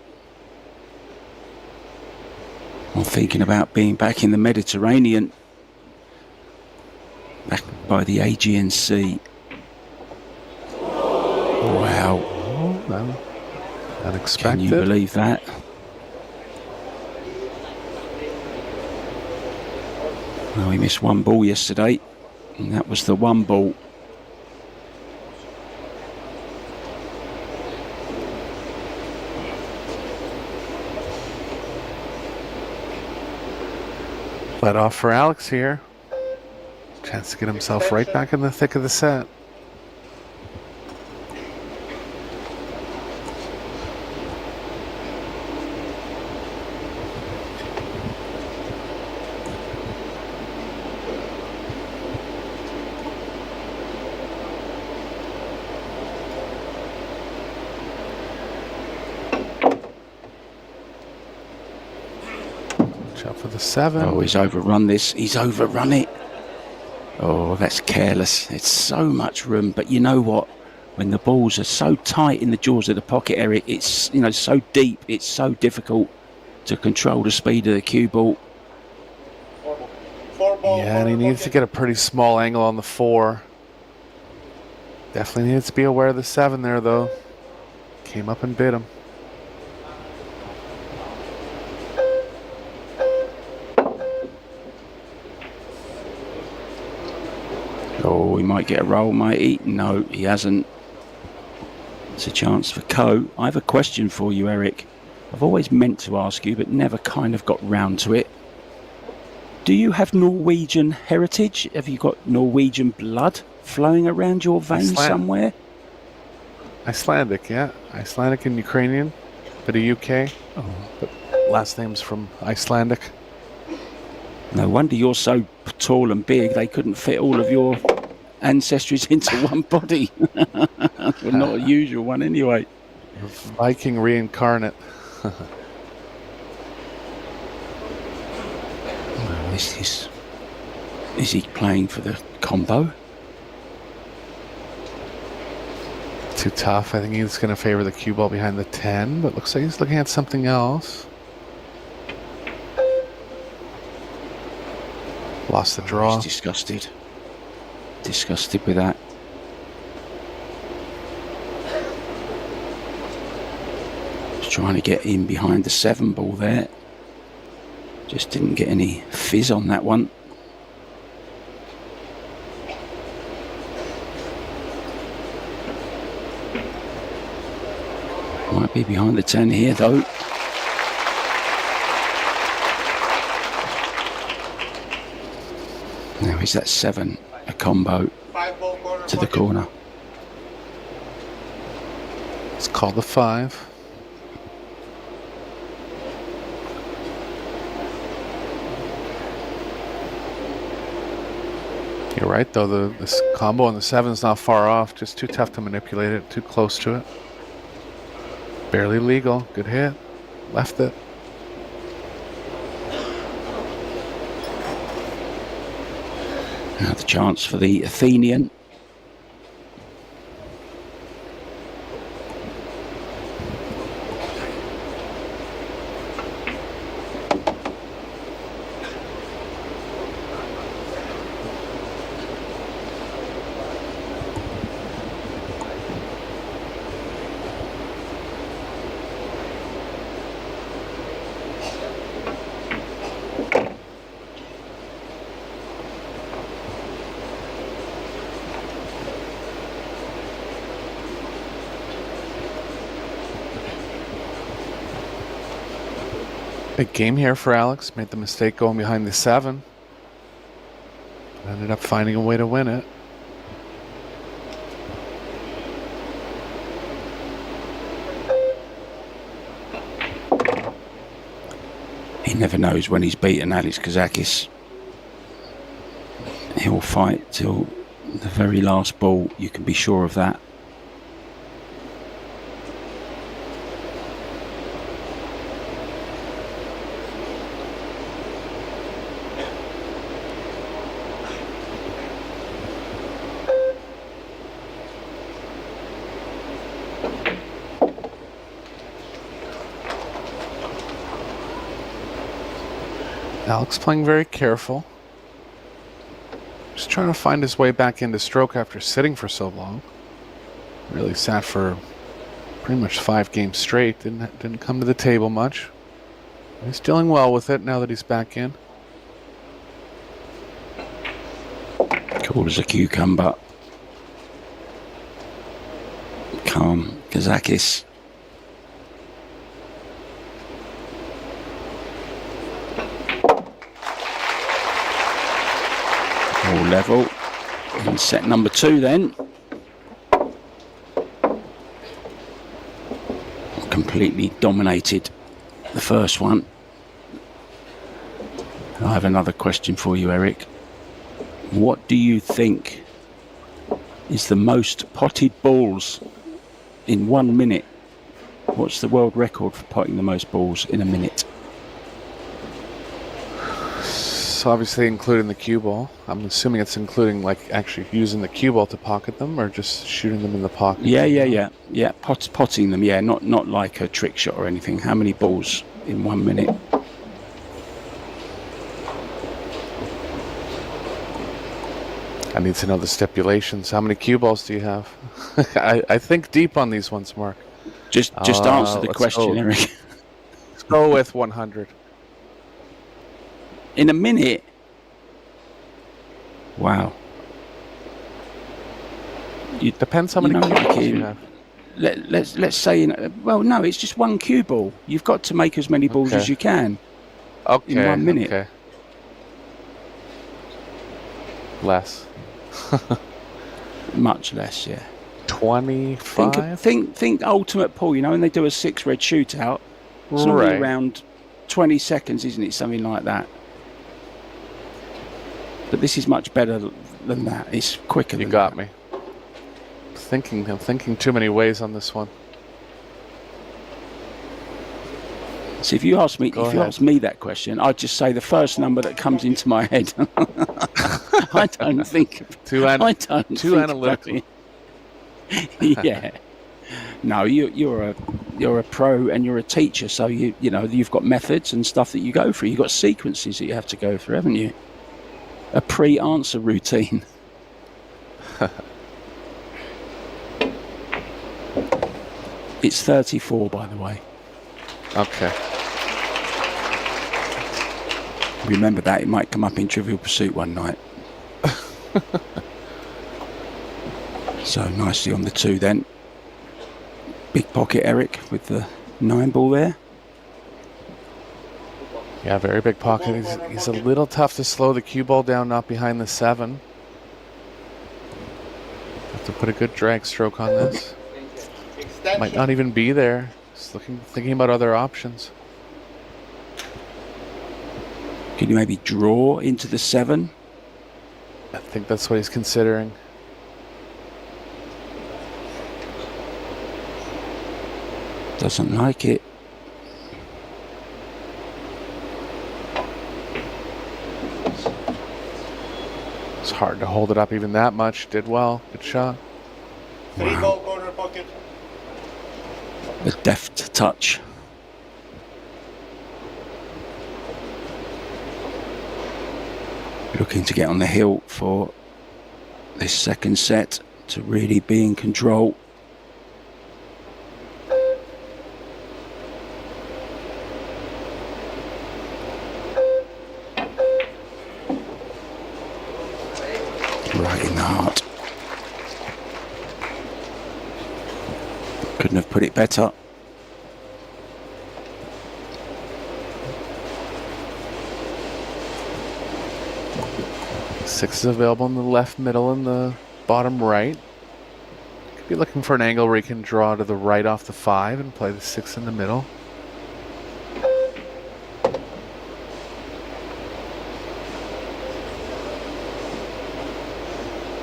or thinking about being back in the Mediterranean, back by the Aegean Sea. Wow. Oh, unexpected. Can you believe that? Well, he missed one ball yesterday, and that was the one ball. Let off for Alex here. Chance to get himself right back in the thick of the set. Up for the 7. Oh, he's overrun this. He's overrun it. Oh, that's careless. It's so much room. But you know what? When the balls are so tight in the jaws of the pocket, Eric, it's, you know, so deep. It's so difficult to control the speed of the cue ball. Yeah, and he needs to get a pretty small angle on the 4. Definitely needs to be aware of the 7 there, though. Came up and bit him. Oh, he might get a roll, might he? No, he hasn't. It's a chance for Ko. I have a question for you, Eric. I've always meant to ask you, but never kind of got round to it. Do you have Norwegian heritage? Have you got Norwegian blood flowing around your veins somewhere? Icelandic, yeah. Icelandic and Ukrainian. Bit of UK. Oh. But last name's from Icelandic. No wonder you're so tall and big. They couldn't fit all of your ancestries into one body. Well, not a usual one anyway. Viking reincarnate. Is he playing for the combo? Too tough. I think he's going to favor the cue ball behind the 10, but looks like he's looking at something else. Lost the draw. He's disgusted. Disgusted with that. Just trying to get in behind the 7 ball there. Just didn't get any fizz on that one. Might be behind the 10 here though. Now is that 7 a combo to the corner? It's called the 5. You're right though, this combo on the 7 is not far off, just too tough to manipulate it, too close to it. Barely legal, good hit, left it. Now the chance for the Athenian. Big game here for Alex. Made the mistake going behind the 7. Ended up finding a way to win it. He never knows when he's beaten Alex Kazakis. He'll fight till the very last ball, you can be sure of that. Alex playing very careful. Just trying to find his way back into stroke after sitting for so long. Really sat for pretty much 5 games straight. Didn't come to the table much. He's dealing well with it now that he's back in. Cool as a cucumber. Calm Kazakis. All level in set number 2 then. Completely dominated the first one. I have another question for you, Eric. What do you think is the most potted balls in 1 minute? What's the world record for potting the most balls in a minute? So obviously including the cue ball. I'm assuming it's including like actually using the cue ball to pocket them or just shooting them in the pocket. Yeah. Potting them. Yeah, not like a trick shot or anything. How many balls in 1 minute? I need to know the stipulations. How many cue balls do you have? I think deep on these ones, Mark. Just answer the question, Eric. Let's go with 100. In a minute? Wow. Depends how many cue balls you have. Let's say, well, no, it's just 1 cue ball. You've got to make as many balls as you can in 1 minute. Okay. Less. Much less, yeah. 25? Think ultimate pool, you know, when they do a 6 red shootout, it's normally around 20 seconds, isn't it? Something like that. But this is much better than that. It's quicker than You got that. me. I'm thinking too many ways on this one. So if you ask me that question, I'd just say the first number that comes into my head. I don't think. Too analytical. Yeah. No, you're a pro and you're a teacher, so you know you've got methods and stuff that you go through. You've got sequences that you have to go through, haven't you? A pre-answer routine. It's 34, by the way. Okay. Remember that, it might come up in Trivial Pursuit one night. So nicely on the 2 then. Big pocket Eric with the 9 ball there. Yeah, very big pocket. He's a little tough to slow the cue ball down, not behind the 7. Have to put a good drag stroke on this. Might not even be there. Just thinking about other options. Can you maybe draw into the 7? I think that's what he's considering. Doesn't like it. It's hard to hold it up even that much. Did well. Good shot. 3 ball corner pocket. A deft touch. Looking to get on the hill for this second set to really be in control. Right in the heart. Couldn't have put it better. 6 is available in the left middle and the bottom right. Could be looking for an angle where you can draw to the right off the 5 and play the 6 in the middle.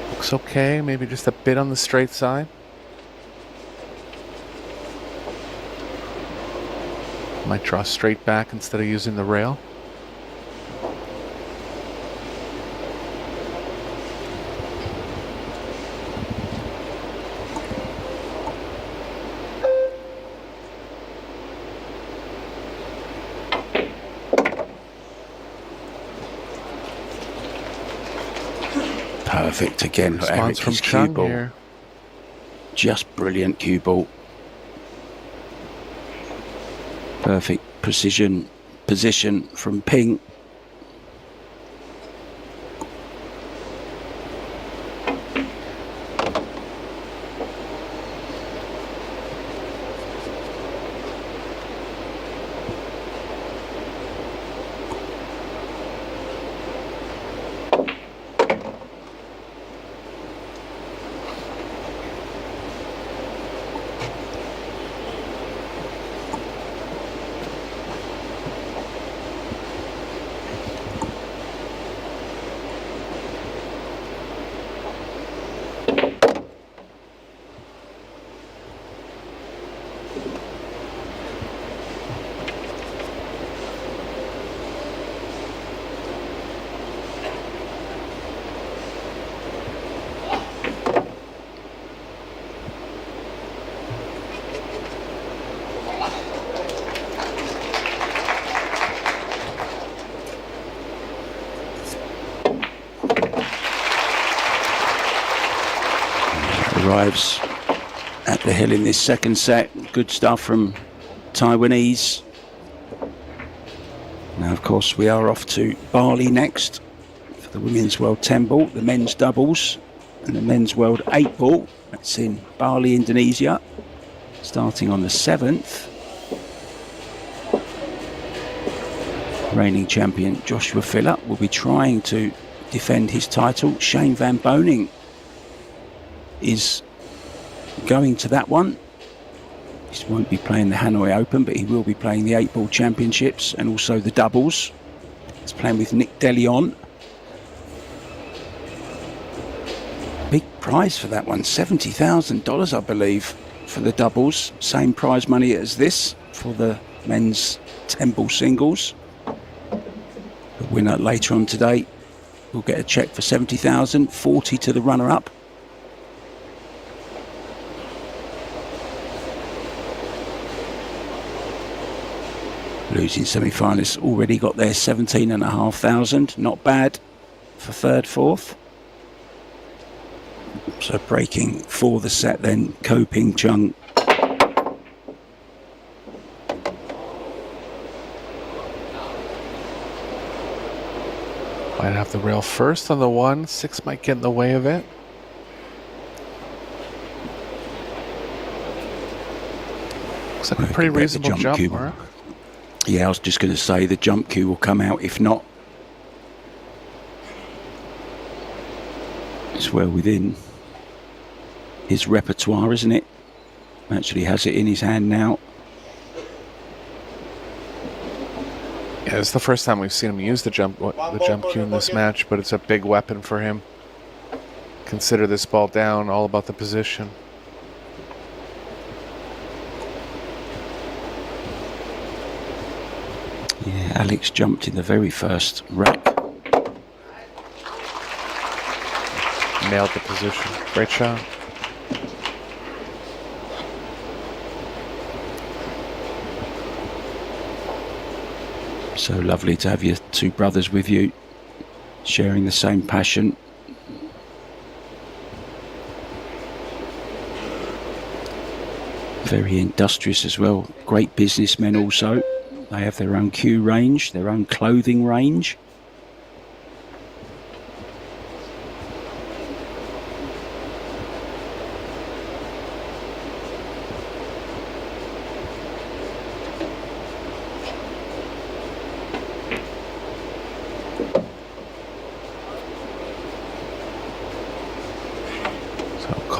Looks okay, maybe just a bit on the straight side. Might draw straight back instead of using the rail. Perfect again. Response from Chung here. Just brilliant cue ball. Perfect precision position from Ping. Arrives at the hill in this second set. Good stuff from Taiwanese. Now, of course, we are off to Bali next for the Women's World 10 ball, the men's doubles, and the men's World 8 ball. That's in Bali, Indonesia, starting on the 7th. Reigning champion Joshua Phillip will be trying to defend his title. Shane Van Boning is going to that one. He won't be playing the Hanoi Open, but he will be playing the 8-ball championships and also the doubles. He's playing with Nick DeLeon. Big prize for that one, $70,000 I believe for the doubles. Same prize money as this for the men's 10-ball singles. The winner later on today will get a cheque for $70,000, $40,000 to the runner-up. Losing semi-finalists already got their $17,500. Not bad for third, fourth. So breaking for the set then, Ko Ping-Chung. Might have the rail first on the 1. 6 might get in the way of it. Looks like a pretty reasonable jump, Mark. Yeah, I was just going to say the jump cue will come out. If not, it's well within his repertoire, isn't it? Actually has it in his hand now. Yeah, it's the first time we've seen him use the jump cue in this match, but it's a big weapon for him. Consider this ball down, all about the position. Yeah, Alex jumped in the very first rack. Nailed the position. Great shot. So lovely to have your two brothers with you, sharing the same passion. Very industrious as well. Great businessmen also. They have their own cue range, their own clothing range.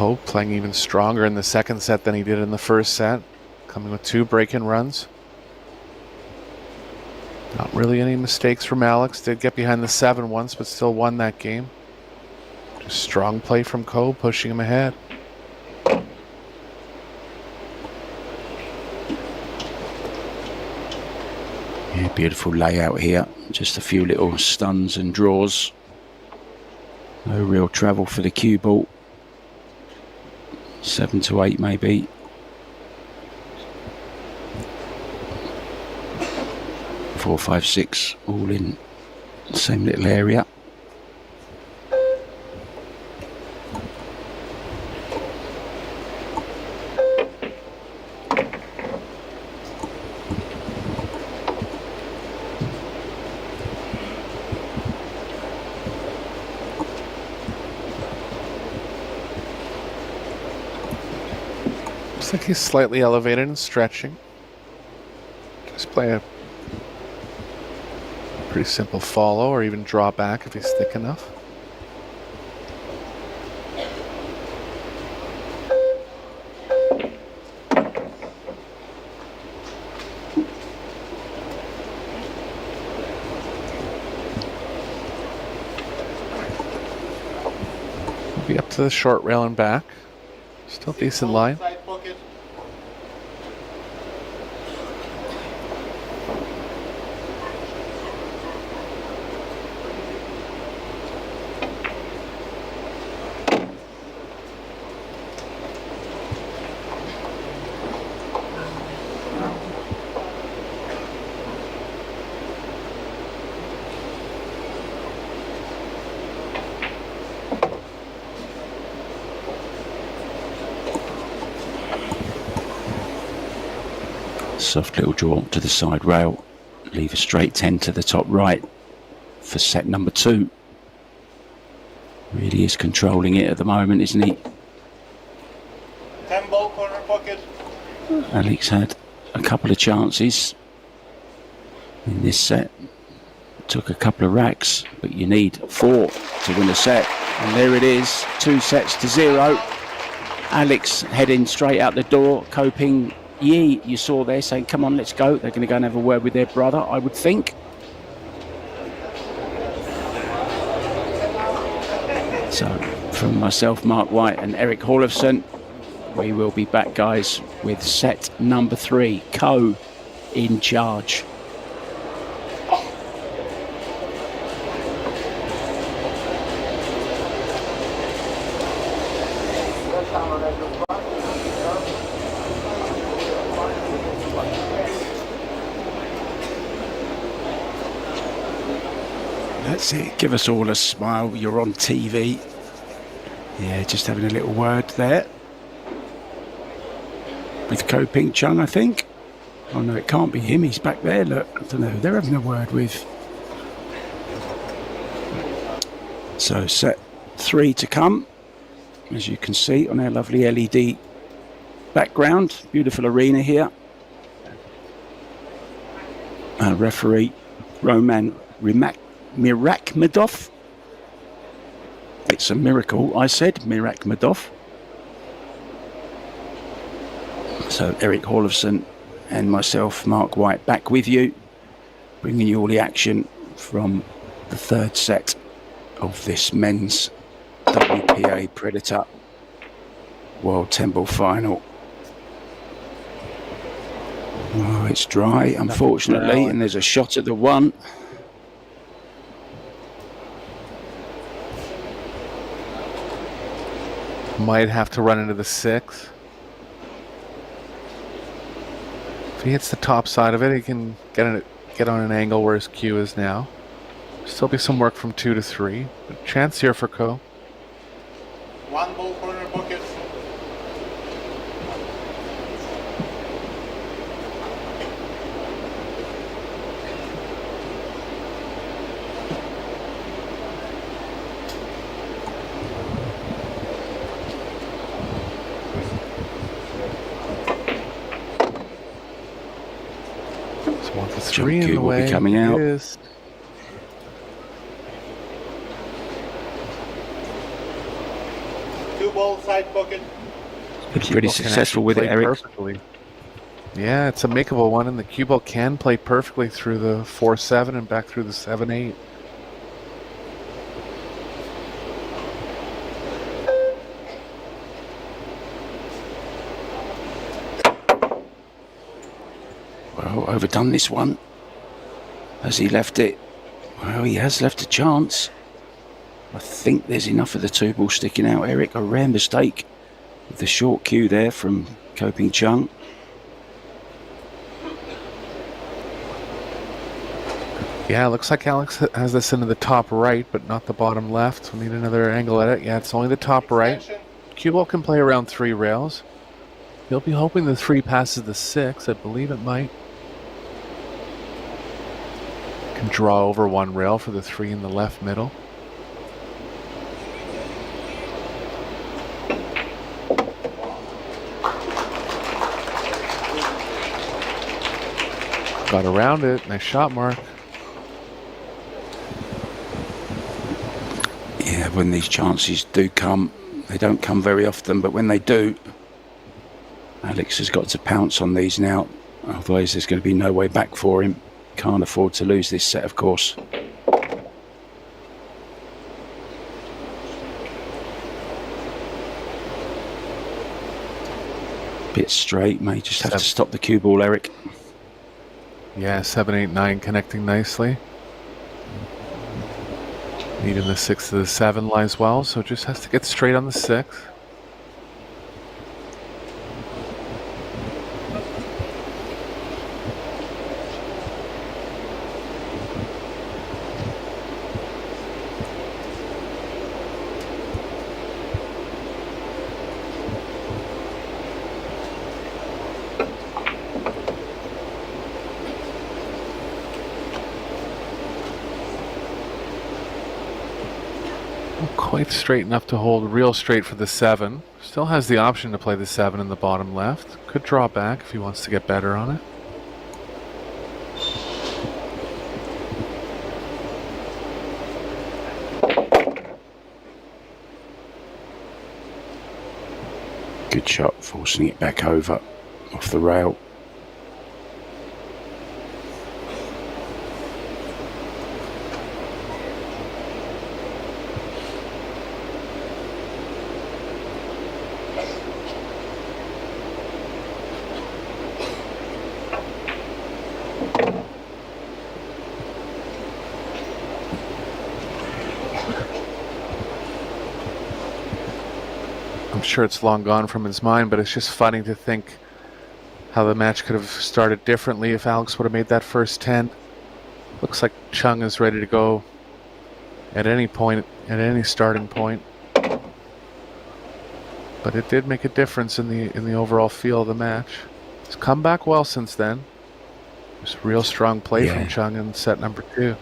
Ko playing even stronger in the second set than he did in the first set, coming with 2 break-in runs. Not really any mistakes from Alex. Did get behind the 7 once, but still won that game. Just strong play from Ko, pushing him ahead. Yeah, beautiful layout here. Just a few little stuns and draws. No real travel for the cue ball. 7 to 8 maybe. Four, 5, 6, all in the same little area. Looks like he's slightly elevated and stretching. Just play a pretty simple follow, or even draw back if he's thick enough. We'll be up to the short rail and back. Still decent line. Side pocket. Soft little draw to the side rail. Leave a straight 10 to the top right for set number 2. Really is controlling it at the moment, isn't he? 10 ball corner pocket. Alex had a couple of chances in this set. Took a couple of racks, but you need 4 to win a set. And there it is, 2 sets to 0. Alex heading straight out the door. Ko Ping-Chung, you saw there saying, come on, let's go. They're going to go and have a word with their brother, I would think. So, from myself, Mark White and Eric Hallefson, we will be back, guys, with set number 3. Ko in charge. That's it. Give us all a smile. You're on TV. Yeah, just having a little word there with Ko Ping-Chung, I think. Oh no, it can't be him. He's back there. Look, I don't know. They're having a word with. So set 3 to come, as you can see on our lovely LED background. Beautiful arena here. Referee Roman Mirakmadov. It's a miracle, I said, Mirakmadov. So Eric Hallefson and myself, Mark White, back with you, bringing you all the action from the 3rd set of this men's WPA Predator World 10 Ball Final. Oh, it's dry, unfortunately, and there's a shot at the 1. Might have to run into the 6. If he hits the top side of it, he can get on an angle where his cue is now. Still be some work from 2 to 3. But chance here for Ko. 1 ball corner pocket. So 1 for 3 in the will way. be coming out. Is. cue ball side pocket. Pretty successful with it, Eric. Perfectly. Yeah, it's a makeable one, and the cue ball can play perfectly through the 4-7 and back through the 7-8. Well, overdone this one. Has he left it? Well, he has left a chance. I think there's enough of the two ball sticking out, Eric. A rare mistake with the short cue there from Ko Ping-Chung. Yeah, looks like Alex has this into the top right, but not the bottom left. We need another angle at it. Yeah, it's only the top right. Cue ball can play around 3 rails. He'll be hoping the 3 passes the 6. I believe it might. Can draw over 1 rail for the 3 in the left middle. Got around it. Nice shot, Mark. Yeah, when these chances do come, they don't come very often, but when they do, Alex has got to pounce on these now. Otherwise, there's going to be no way back for him. Can't afford to lose this set, of course. Bit straight, may just have to stop the cue ball, Eric. Yeah, 7, 8, 9 connecting nicely. Needing the 6 to the 7 lies well, so just has to get straight on the 6. Quite straight enough to hold real straight for the 7. Still has the option to play the 7 in the bottom left. Could draw back if he wants to get better on it. Good shot, forcing it back over off the rail. I'm sure it's long gone from his mind, but it's just funny to think how the match could have started differently if Alex would have made that first 10. Looks like Chung is ready to go at any point, at any starting point. But it did make a difference in the overall feel of the match. He's come back well since then. Just real strong play from Chung in set number 2.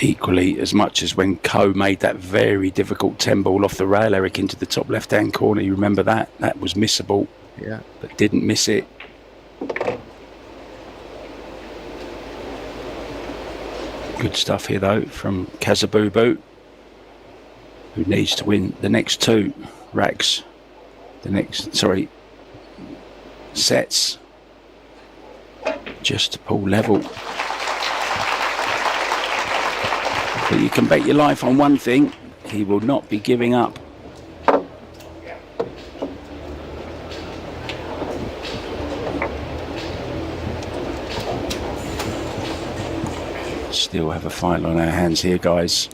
Equally as much as when Ko made that very difficult 10 ball off the rail, Eric, into the top left-hand corner. You remember that? That was missable. Yeah. But didn't miss it. Good stuff here, though, from Kazabubu, who needs to win the next 2 racks. Sets. Just to pull level. But you can bet your life on one thing, he will not be giving up. Still have a final on our hands here, guys.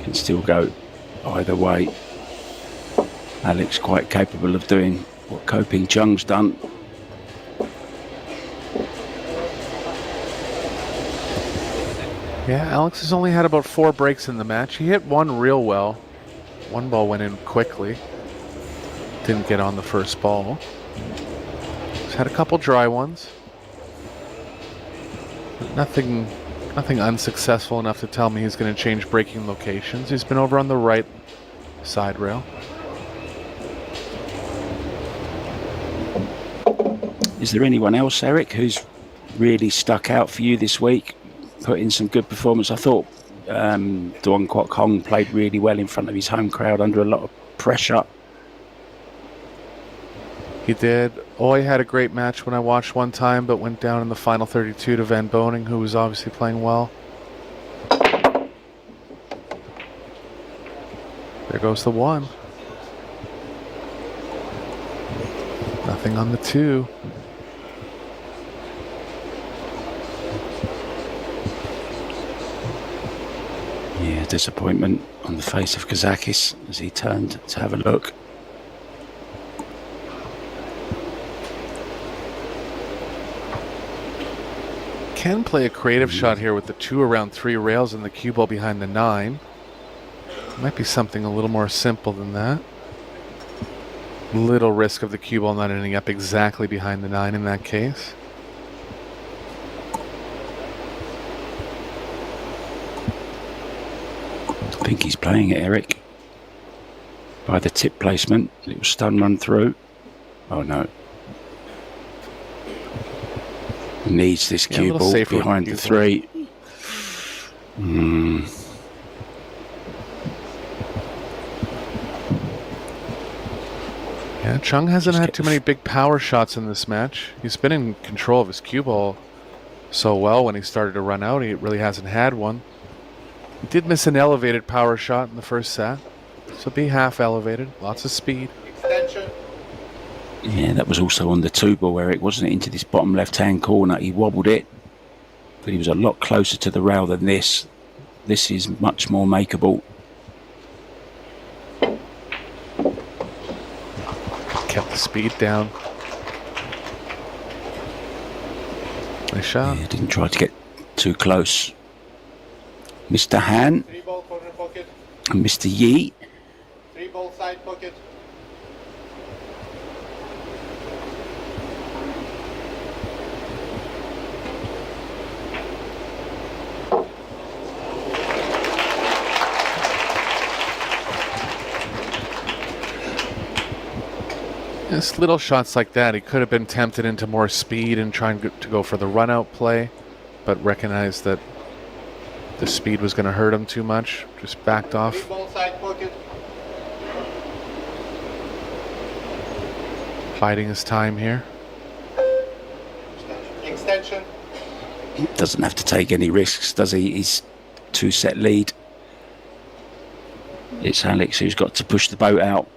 Can still go either way. Alex quite capable of doing what Ko Ping-Chung's done. Yeah, Alex has only had about 4 breaks in the match. He hit 1 real well. 1 ball went in quickly. Didn't get on the first ball. He's had a couple dry ones. But nothing unsuccessful enough to tell me he's going to change breaking locations. He's been over on the right side rail. Is there anyone else, Eric, who's really stuck out for you this week? Put in some good performance. I thought Duong Kwok Hong played really well in front of his home crowd under a lot of pressure. He did. Oi had a great match when I watched one time, but went down in the final 32 to Van Boning, who was obviously playing well. There goes the 1. Nothing on the 2. Yeah, disappointment on the face of Kazakis as he turned to have a look. Can play a creative shot here with the 2 around 3 rails and the cue ball behind the 9. Might be something a little more simple than that. Little risk of the cue ball not ending up exactly behind the 9 in that case. I think he's playing it, Eric. By the tip placement, little stun run through. Oh no. Needs this cue ball behind the 3. Yeah, Chung hasn't had too many big power shots in this match. He's been in control of his cue ball so well when he started to run out. He really hasn't had one. He did miss an elevated power shot in the first set. So be half elevated. Lots of speed. Extension. Yeah, that was also on the 2 ball, Eric, wasn't it? Into this bottom left-hand corner. He wobbled it, but he was a lot closer to the rail than this. This is much more makeable. Kept the speed down. Nice shot. Yeah, didn't try to get too close. Mr. Han 3 ball corner pocket. and Mr. Yi. 3 ball side pocket. Just little shots like that. He could have been tempted into more speed and trying to go for the run-out play, but recognized that the speed was going to hurt him too much. Just backed 3 off. ball side pocket. Biding his time here. Extension. He doesn't have to take any risks, does he? He's 2-set lead. It's Alex who's got to push the boat out.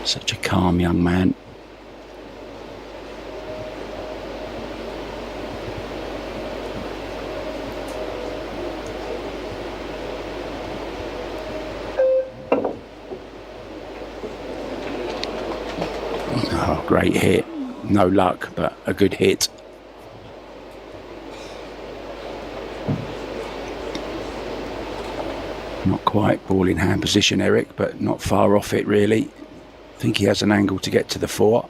Such a calm young man. Oh, great hit. No luck, but a good hit. Not quite ball in hand position, Eric, but not far off it really. I think he has an angle to get to the 4.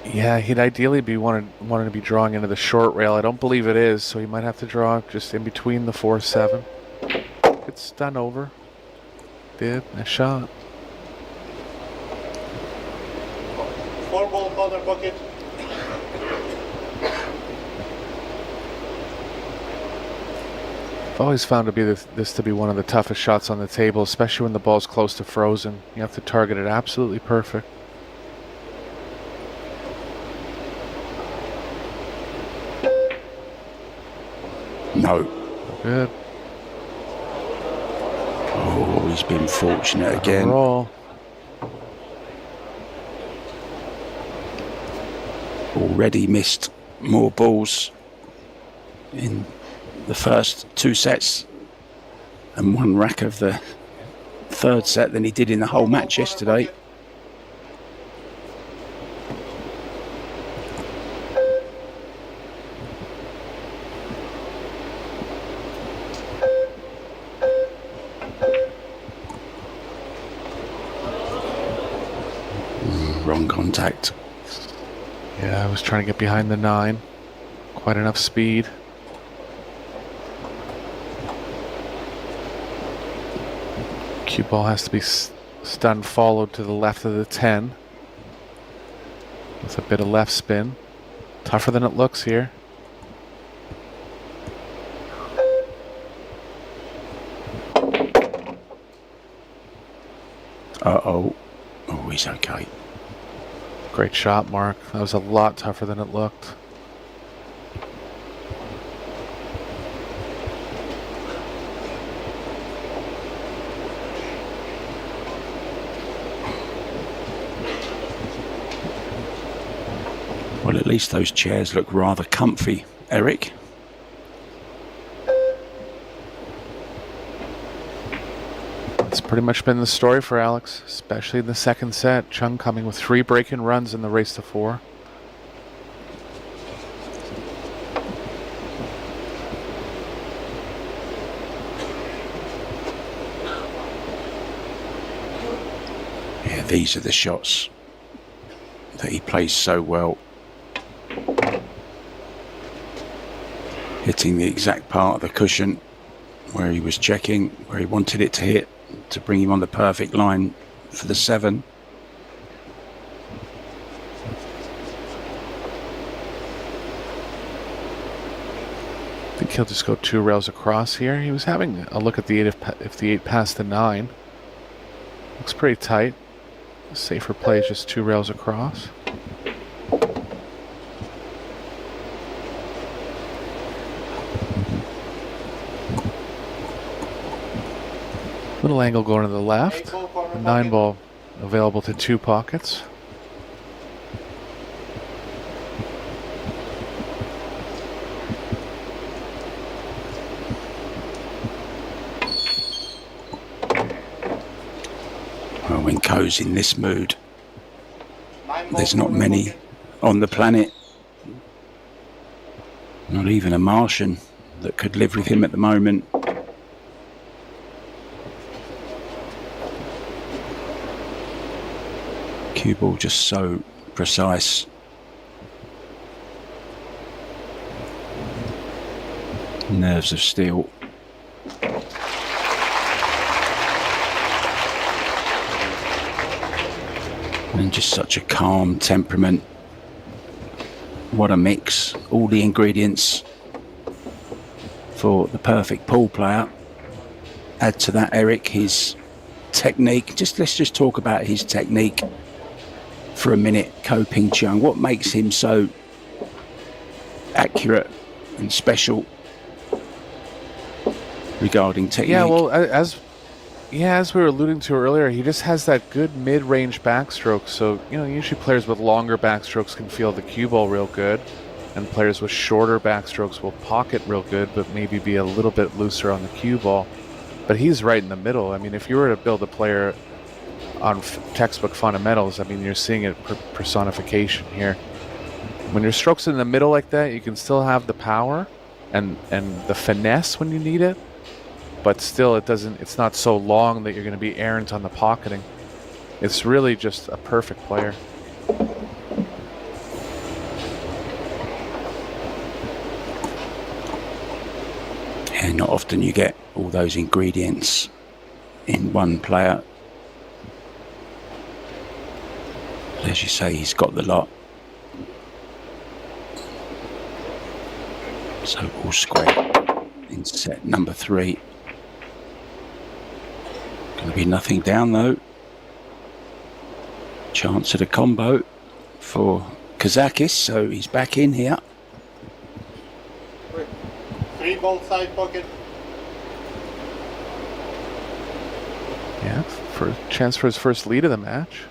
Yeah, he'd ideally be wanted to be drawing into the short rail. I don't believe it is, so he might have to draw just in between the 4-7. Good stun over. Did. Nice shot. 4 ball corner pocket. I've always found this to be one of the toughest shots on the table, especially when the ball's close to frozen. You have to target it absolutely perfect. No. Good. Oh, he's been fortunate again. Roll. Already missed more balls in the first 2 sets and 1 rack of the 3rd set than he did in the whole match yesterday. Wrong contact. Yeah, I was trying to get behind the 9. Quite enough speed. Cue ball has to be stun followed to the left of the 10. With a bit of left spin. Tougher than it looks here. Uh-oh. Oh, he's okay. Great shot, Mark. That was a lot tougher than it looked. Well, at least those chairs look rather comfy, Eric. It's pretty much been the story for Alex, especially in the second set. Chung coming with 3 break-in runs in the race to 4. Yeah, these are the shots that he plays so well. Hitting the exact part of the cushion where he was checking, where he wanted it to hit, to bring him on the perfect line for the 7. I think he'll just go 2 rails across here. He was having a look at the 8 if the 8 passed the 9. Looks pretty tight. Safer play is just 2 rails across. Little angle going to the left. The 9 ball available to 2 pockets. Well, when Ko's in this mood, there's not many on the planet, not even a Martian, that could live with him at the moment. Cue ball just so precise. Nerves of steel. And just such a calm temperament. What a mix. All the ingredients for the perfect pool player. Add to that, Eric, his technique. Let's just talk about his technique for a minute. Ko Ping-Chung, what makes him so accurate and special regarding technique? Yeah, well, as we were alluding to earlier, he just has that good mid-range backstroke. So, usually players with longer backstrokes can feel the cue ball real good, and players with shorter backstrokes will pocket real good, but maybe be a little bit looser on the cue ball. But he's right in the middle. I mean, if you were to build a player on textbook fundamentals, I mean, you're seeing it personification here. When your stroke's in the middle like that, you can still have the power and the finesse when you need it, but still it's not so long that you're going to be errant on the pocketing. It's really just a perfect player. And not often you get all those ingredients in one player. As you say, he's got the lot. So all square in set number 3. Going to be nothing down though. Chance at a combo for Kazakis, so he's back in here. 3 ball side pocket. Yeah, for a chance for his first lead of the match.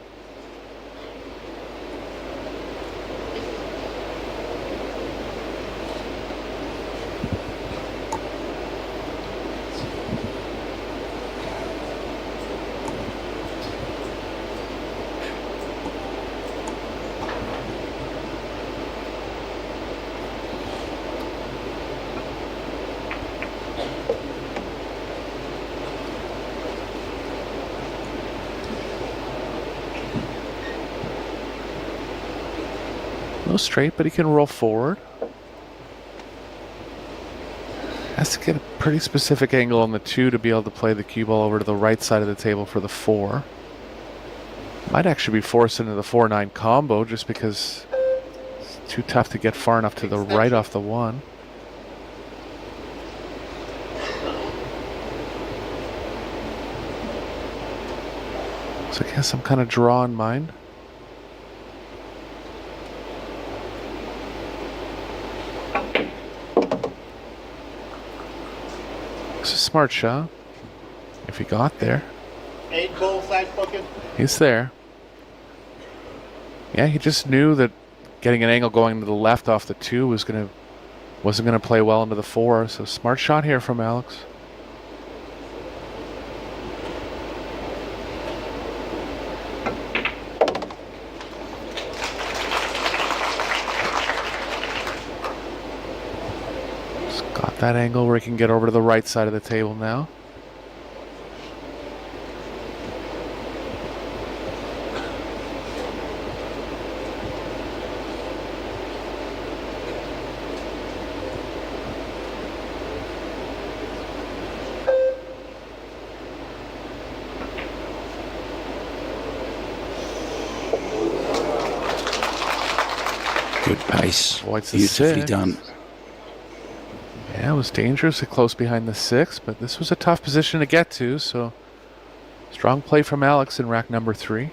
No straight, but he can roll forward. Has to get a pretty specific angle on the 2 to be able to play the cue ball over to the right side of the table for the 4. Might actually be forced into the 4-9 combo just because it's too tough to get far enough to the right off the one. So I guess some kind of draw in mind. It's a smart shot. If he got there. 8 ball side pocket. He's there. Yeah, he just knew that getting an angle going to the left off the 2 wasn't gonna play well into the 4. So smart shot here from Alex. Just got that angle where he can get over to the right side of the table now. Good pace. Avoids the Beautifully 6. done. Yeah, it was dangerously close behind the 6, but this was a tough position to get to, so strong play from Alex in rack number 3.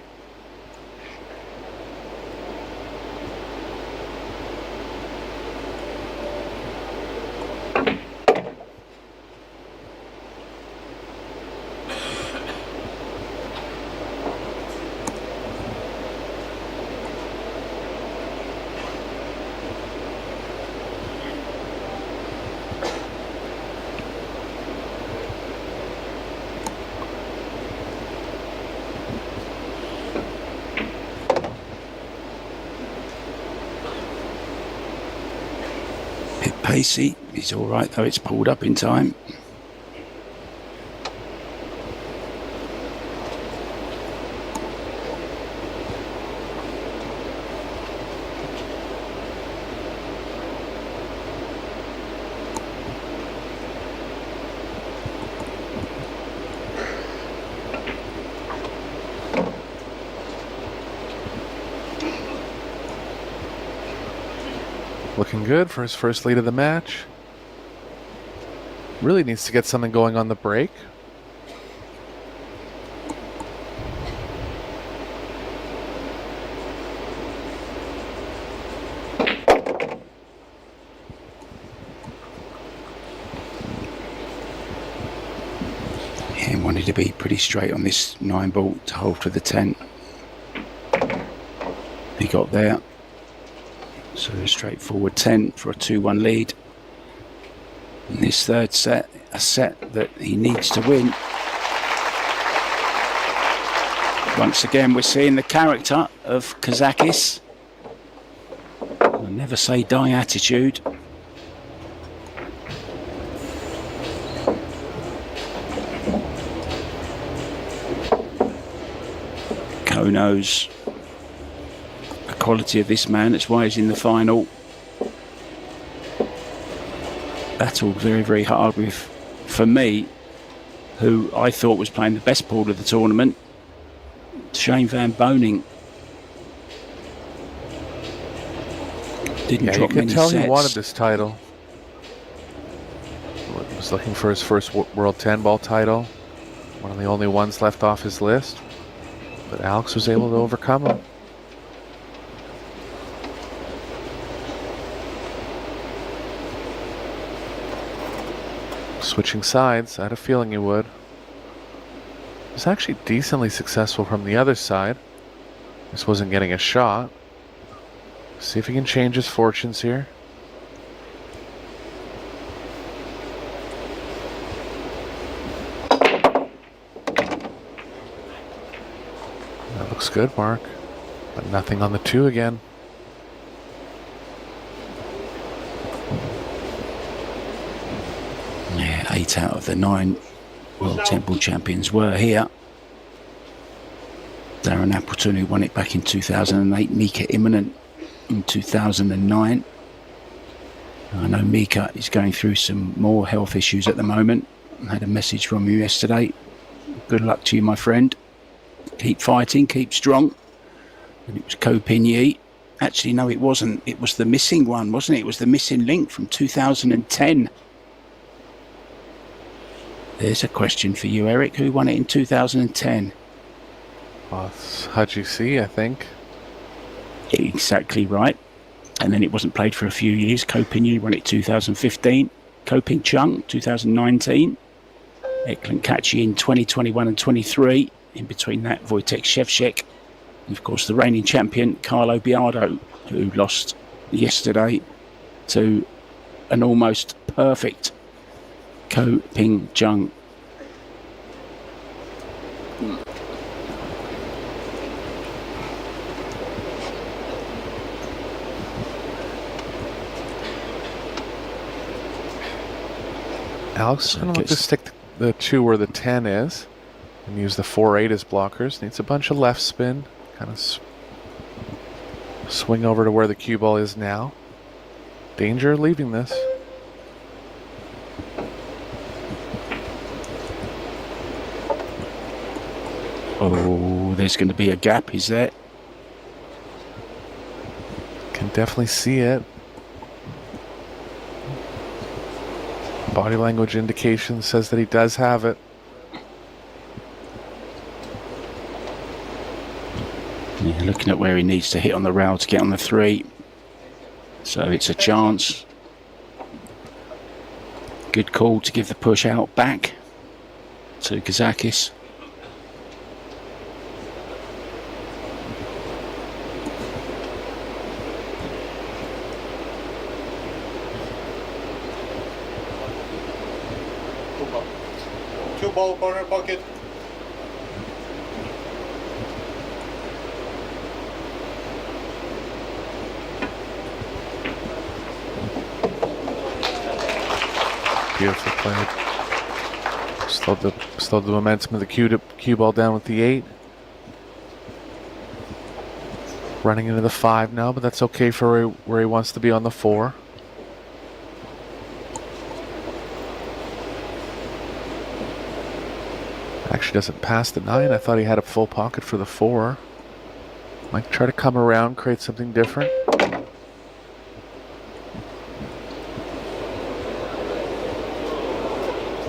Bit pacey. He's all right though. It's pulled up in time. Looking good for his first lead of the match. Really needs to get something going on the break. He wanted to be pretty straight on this 9 ball to hold for the 10. He got there. So a straightforward 10 for a 2-1 lead. In this third set, a set that he needs to win. Once again, we're seeing the character of Kazakis. I'll never say die attitude. Ko knows the quality of this man. That's why he's in the final. Battled very, very hard with, for me, who I thought was playing the best ball of the tournament, Shane Van Boning. Didn't drop you can many tell sets. he wanted this title. He was looking for his first World 10 ball title. One of the only ones left off his list. But Alex was able to overcome him. Switching sides, I had a feeling he would. He was actually decently successful from the other side. Just wasn't getting a shot. See if he can change his fortunes here. That looks good, Mark. But nothing on the 2 again. Yeah, 8 out of the 9 World 10 ball champions were here. Darren Appleton, who won it back in 2008, Mika Imminent in 2009. I know Mika is going through some more health issues at the moment. I had a message from you yesterday. Good luck to you, my friend. Keep fighting, keep strong. And it was Ko Ping-Chung. Actually, no, it wasn't. It was the missing one, wasn't it? It was the missing link from 2010. There's a question for you, Eric. Who won it in 2010? Well, it's HGC, I think. Exactly right. And then it wasn't played for a few years. Ko Ping-Chung won it 2015. Ko Ping-Chung 2019. Eklan Kachi in 2021 and 23. In between that, Wojtek Szewczak. And of course, the reigning champion, Carlo Biardo, who lost yesterday to an almost perfect Ko Ping-Chung. Alex is going to look to stick the 2 where the 10 is and use the 4-8 as blockers. Needs a bunch of left spin. Kind of swing over to where the cue ball is now. Danger leaving this. Oh, there's going to be a gap, is there? Can definitely see it. Body language indication says that he does have it. Yeah, looking at where he needs to hit on the rail to get on the 3. So it's a chance. Good call to give the push out back to Kazakis. Two ball corner pocket. Beautiful play. Slowed the momentum of the cue ball down with the 8. Running into the 5 now, but that's okay for where he wants to be on the 4. Actually doesn't pass the 9. I thought he had a full pocket for the 4. Might try to come around, create something different.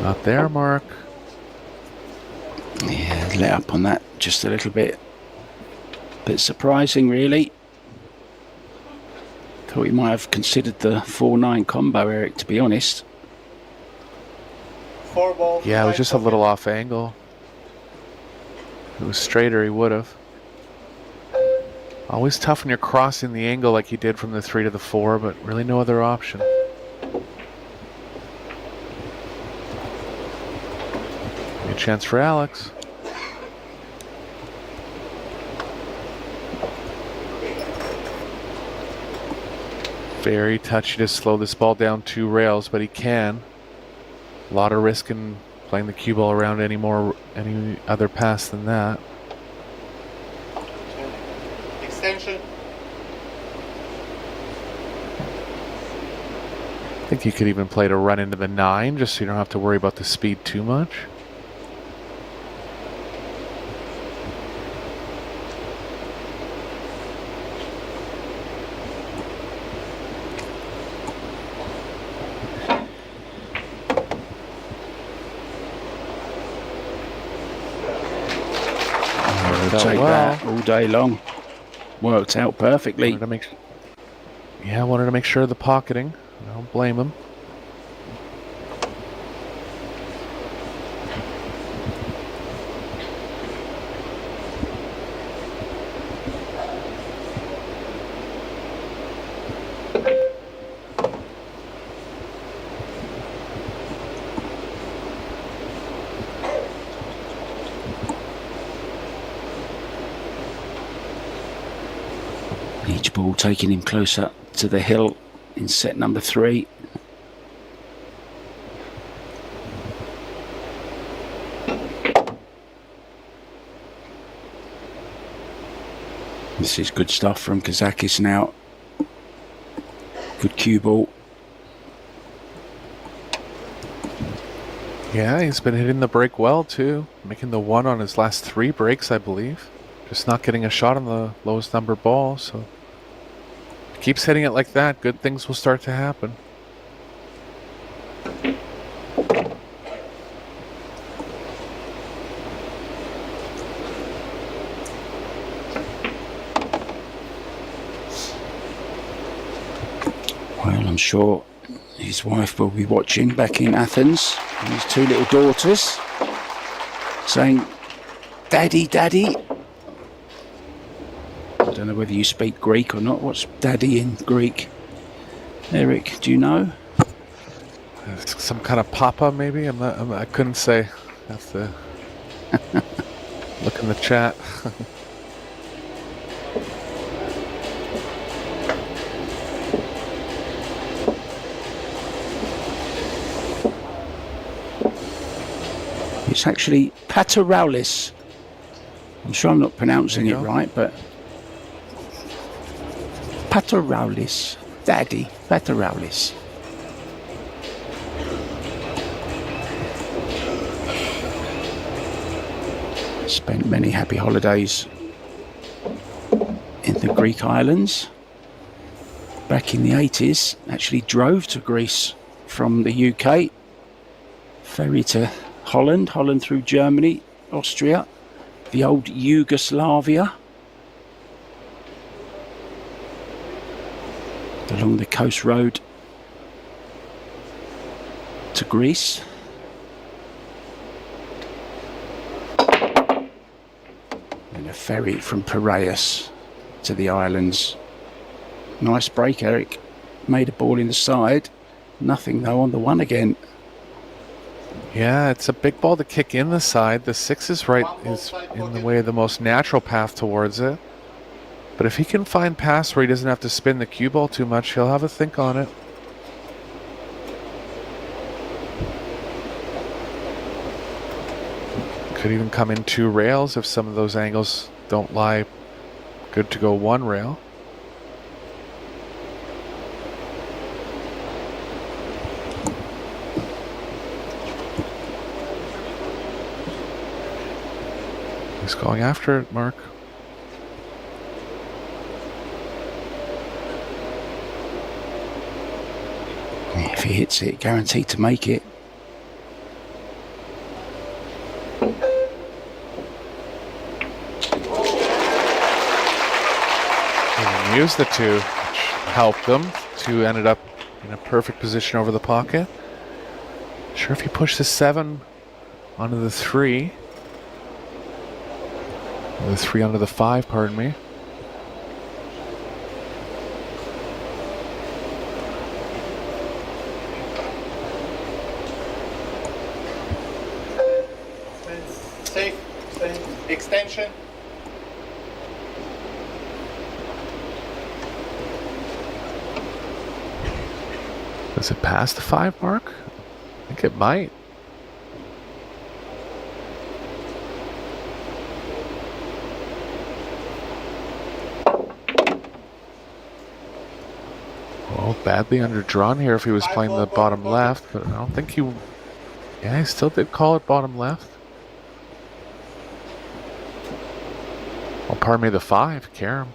Not there, Mark. Yeah, let up on that just a little bit. Bit surprising, really. Thought he might have considered the 4-9 combo, Eric, to be honest. 4 ball. Yeah, it was just a little off angle. If it was straighter, he would have. Always tough when you're crossing the angle like he did from the 3 to the 4, but really no other option. A chance for Alex. Very touchy to slow this ball down 2 rails, but he can. A lot of risk in playing the cue ball around any other pass than that. Extension. I think you could even play to run into the 9, just so you don't have to worry about the speed too much. Take that all day long. Worked out perfectly. Wanted to make sure of the pocketing. I don't blame him. Each ball taking him closer to the hill in set number 3. This is good stuff from Kazakis now. Good cue ball. Yeah, he's been hitting the break well too, making the one on his last 3 breaks, I believe. Just not getting a shot on the lowest number ball, so if he keeps hitting it like that, good things will start to happen. Well, I'm sure his wife will be watching back in Athens, and his 2 little daughters saying, "Daddy, Daddy." I don't know whether you speak Greek or not. What's daddy in Greek? Eric, do you know? Some kind of papa, maybe? I couldn't say. I have to look in the chat. It's actually Pateraulis. I'm sure I'm not pronouncing it right, but Pateraulis. Daddy, Pateraulis. Spent many happy holidays in the Greek islands. Back in the 80s, actually drove to Greece from the UK. Ferry to Holland, Holland through Germany, Austria, the old Yugoslavia, along the coast road to Greece. And a ferry from Piraeus to the islands. Nice break, Eric. Made a ball in the side. Nothing though on the one again. Yeah, it's a big ball to kick in the side. The 6 is right, is in the way of the most natural path towards it. But if he can find paths where he doesn't have to spin the cue ball too much, he'll have a think on it. Could even come in 2 rails if some of those angles don't lie good to go 1 rail. He's going after it, Mark. If he hits it, guaranteed to make it. He used the 2, which helped them. 2 ended up in a perfect position over the pocket. Sure, if he pushed the 7 onto the 3. The 3 onto the 5, pardon me. Safe. Extension. Does it pass the 5 mark? I think it might. Oh, badly underdrawn here if he was playing the bottom left, but I don't think he... Yeah, he still did call it bottom left. Oh, pardon me, the 5, Karam.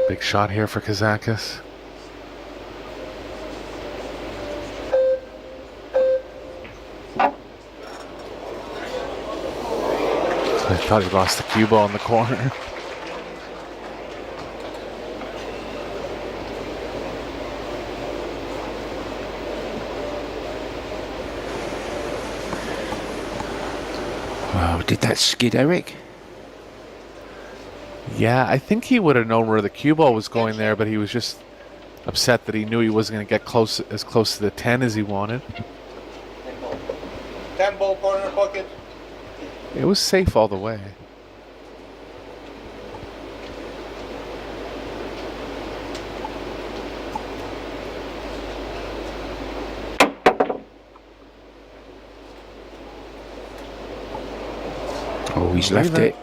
Big shot here for Kazakis. I thought he lost the cue ball in the corner. Wow, did that skid, Eric? Yeah, I think he would have known where the cue ball was going there, but he was just upset that he knew he wasn't going to get as close to the 10 as he wanted. 10 ball corner pocket. It was safe all the way. Oh, he's left it.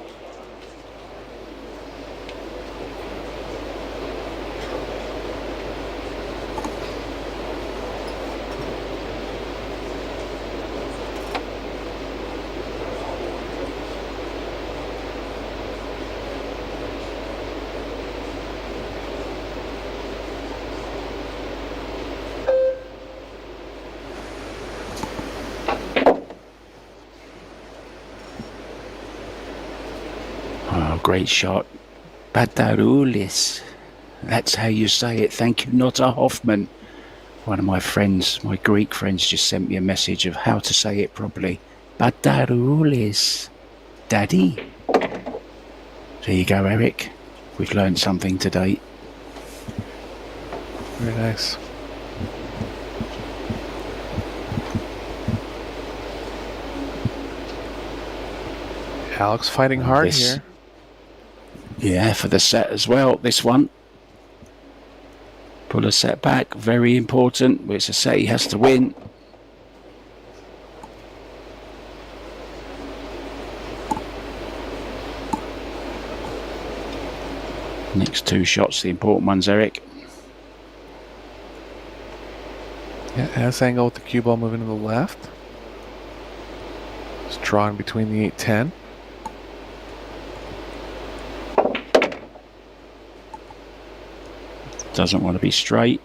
great shot. Badarulis. That's how you say it. Thank you, Nota Hoffman. One of my friends, my Greek friends, just sent me a message of how to say it properly. Badarulis. Daddy. There you go, Eric. We've learned something today. Very nice. Alex fighting hard here. Yeah, for the set as well, this one. Pull a set back, very important. It's a set he has to win. Next two shots, the important ones, Eric. Yeah, S angle with the cue ball moving to the left. Just drawing between the 8-10. Doesn't want to be straight.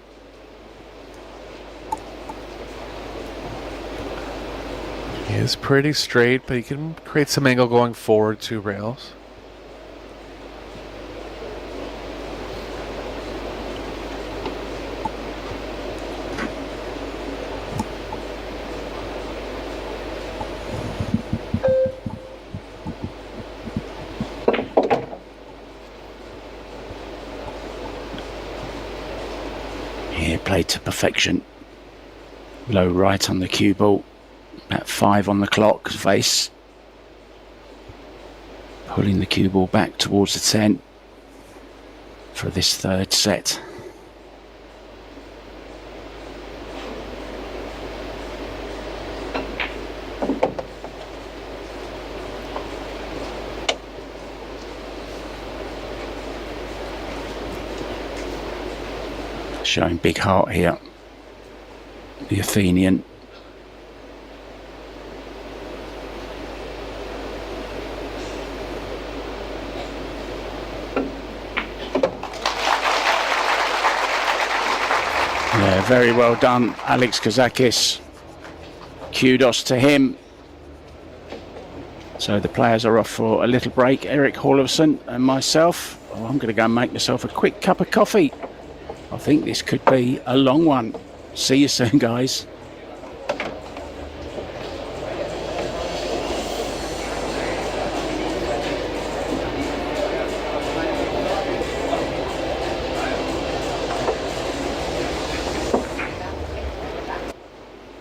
He is pretty straight, but he can create some angle going forward 2 rails. Played to perfection. Low right on the cue ball. At 5 on the clock face. Pulling the cue ball back towards the 10 for this third set. Showing big heart here, the Athenian. Yeah, very well done, Alex Kazakis. Kudos to him. So the players are off for a little break. Eric Hallowson and myself. Oh, I'm going to go and make myself a quick cup of coffee. I think this could be a long one. See you soon, guys.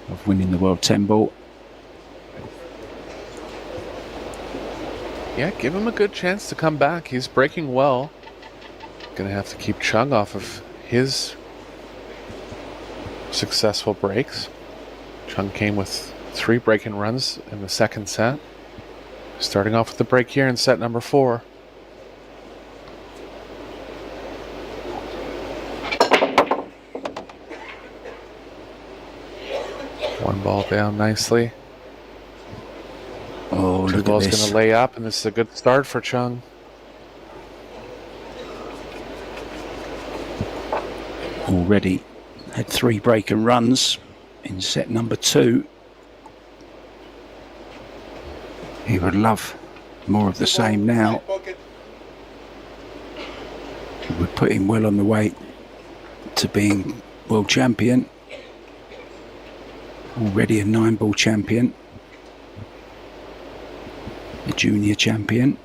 Of winning the World 10 ball. Yeah, give him a good chance to come back. He's breaking well. Gonna have to keep Chung off of his successful breaks. Chung came with 3 break-in runs in the second set. Starting off with the break here in set number 4. One ball down nicely. Oh, Two look balls at this. going to lay up, and this is a good start for Chung. Already had 3 break and runs in set number 2. He would love more of the same now. It would put him well on the way to being world champion. Already a 9-ball champion. A junior champion.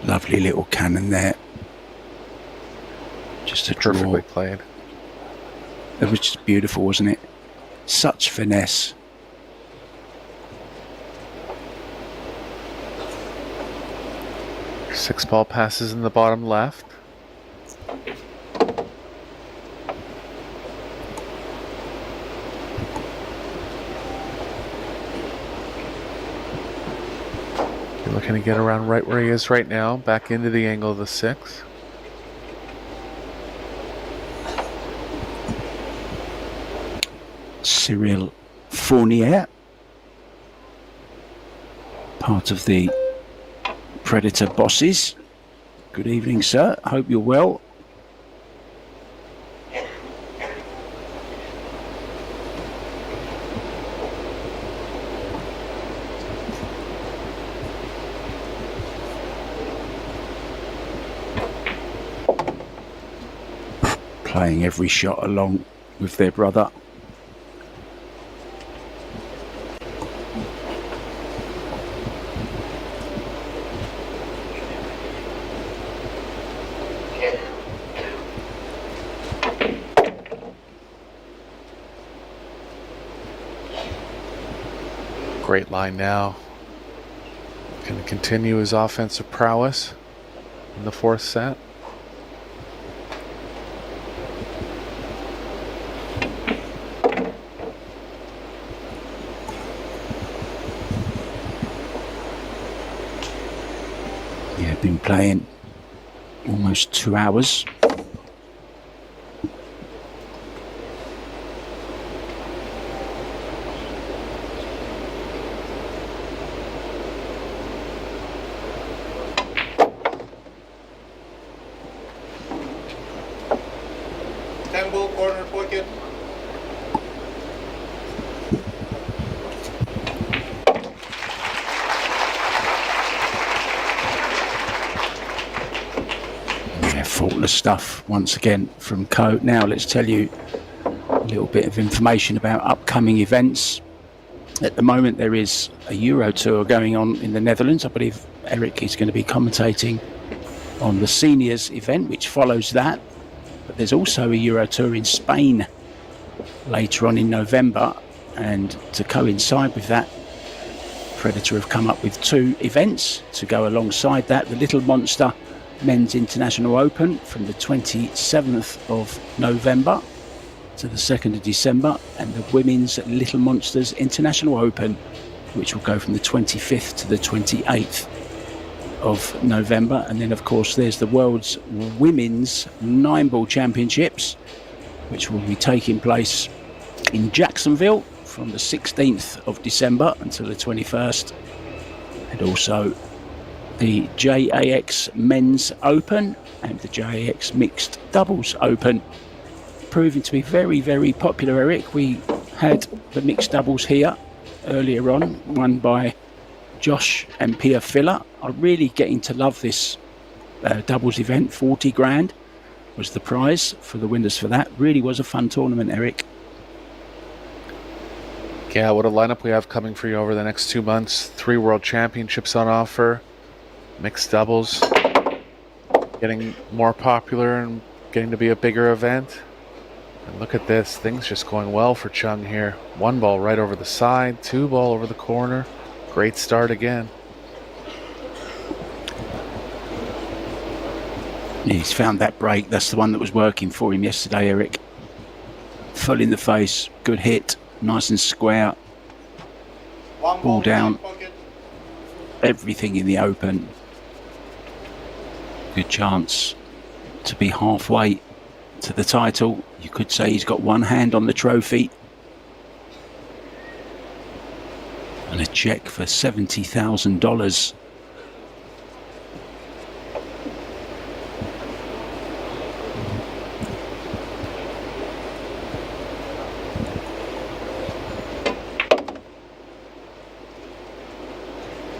Lovely little cannon there. Just a draw. Perfectly played. It was just beautiful, wasn't it? Such finesse. Six ball passes in the bottom left. You're looking to get around right where he is right now, back into the angle of the 6. Cyril Fournier, part of the Predator bosses. Good evening, sir. Hope you're well. playing every shot along with their brother. Great line now. Can continue his offensive prowess in the fourth set. Yeah, been playing almost 2 hours. Temple corner pocket. Yeah, faultless stuff once again from Ko. Now let's tell you a little bit of information about upcoming events. At the moment there is a Euro Tour going on in the Netherlands. I believe Eric is going to be commentating on the seniors event which follows that. But there's also a Euro Tour in Spain later on in November, and to coincide with that, Predator have come up with 2 events to go alongside that. The Little Monster Men's International Open from the 27th of November to the 2nd of December, and the Women's Little Monsters International Open, which will go from the 25th to the 28th of November. And then of course there's the World's Women's 9-Ball Championships, which will be taking place in Jacksonville from the 16th of December until the 21st, and also the JAX Men's Open and the JAX Mixed Doubles Open, proving to be very, very popular, Eric. We had the mixed doubles here earlier on, won by Josh and Pia Filler. I'm really getting to love this doubles event. 40 grand was the prize for the winners for that. Really was a fun tournament, Eric. Yeah, what a lineup we have coming for you over the next 2 months. 3 World Championships on offer. Mixed doubles getting more popular and getting to be a bigger event. And look at this, things just going well for Chung here. 1 ball right over the side, 2 ball over the corner. Great start again. He's found that break. That's the one that was working for him yesterday, Eric. Full in the face, good hit, nice and square. Ball down. Everything in the open. Good chance to be halfway to the title. You could say he's got one hand on the trophy. And a check for $70,000.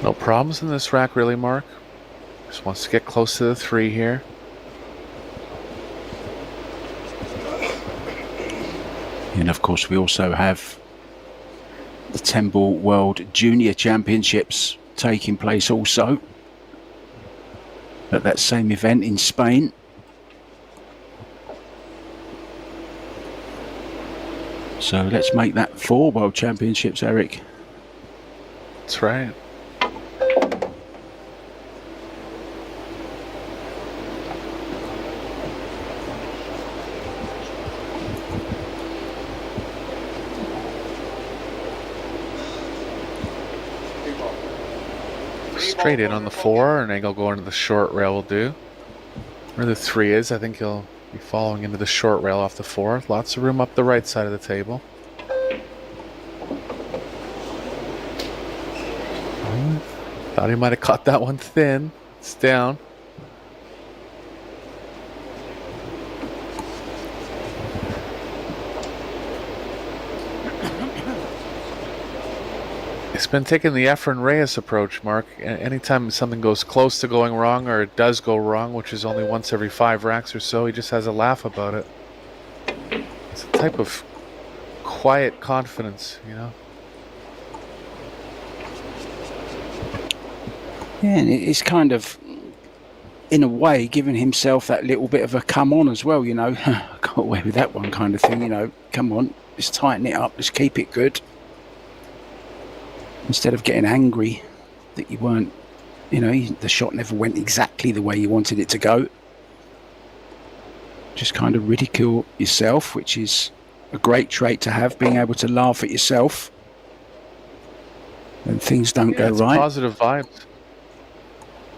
No problems in this rack really, Mark. Just wants to get close to the 3 here. And of course we also have the 10-Ball World Junior Championships taking place also at that same event in Spain. So let's make that 4 World Championships, Eric. That's right. Straight in on the 4, and angle going to the short rail will do. Where the 3 is, I think he'll be following into the short rail off the 4. Lots of room up the right side of the table. Thought he might have caught that one thin. It's down. It's been taking the Efren Reyes approach, Mark. Anytime something goes close to going wrong, or it does go wrong, which is only once every 5 racks or so, he just has a laugh about it. It's a type of quiet confidence, you know. Yeah, and it's kind of, in a way, giving himself that little bit of a come on as well, you know. I got away with that one kind of thing, you know. Come on, let's tighten it up, let's keep it good. Instead of getting angry that you weren't, you know, the shot never went exactly the way you wanted it to go. Just kind of ridicule yourself, which is a great trait to have, being able to laugh at yourself when things don't go right. Positive vibes.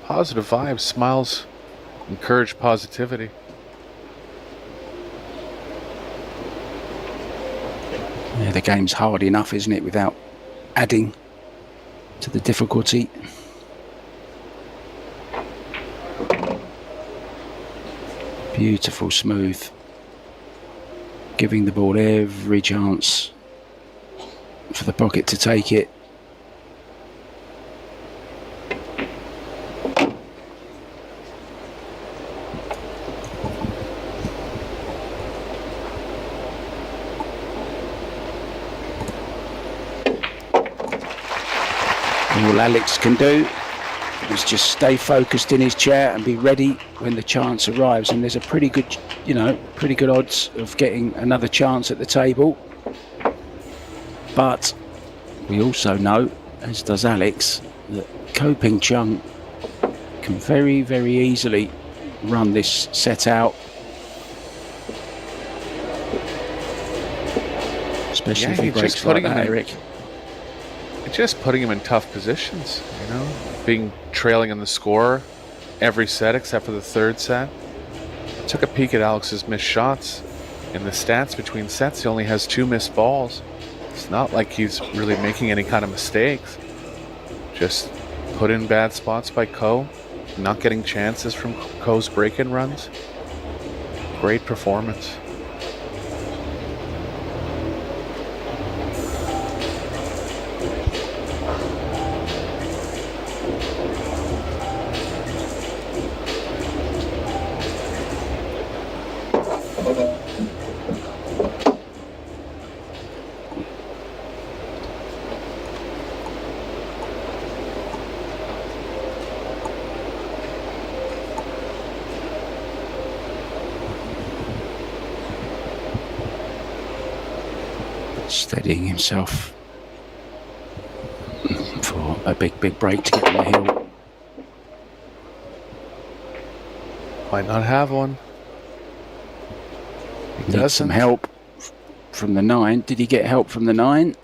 Positive vibes, smiles, encourage positivity. Yeah, the game's hard enough, isn't it, without adding to the difficulty. Beautiful, smooth. Giving the ball every chance for the pocket to take it. All Alex can do is just stay focused in his chair and be ready when the chance arrives. And there's a pretty good, you know, pretty good odds of getting another chance at the table. But we also know, as does Alex, that Ko Ping-Chung can very, very easily run this set out. Especially if he breaks like that, Eric. Just putting him in tough positions, you know, being trailing in the score every set except for the third set. I took a peek at Alex's missed shots. In the stats between sets, he only has 2 missed balls. It's not like he's really making any kind of mistakes. Just put in bad spots by Ko, not getting chances from Ko's break-in runs. Great performance. Steadying himself for a big break to get on the hill. Might not have one. He needs some help from the 9. Did he get help from the 9?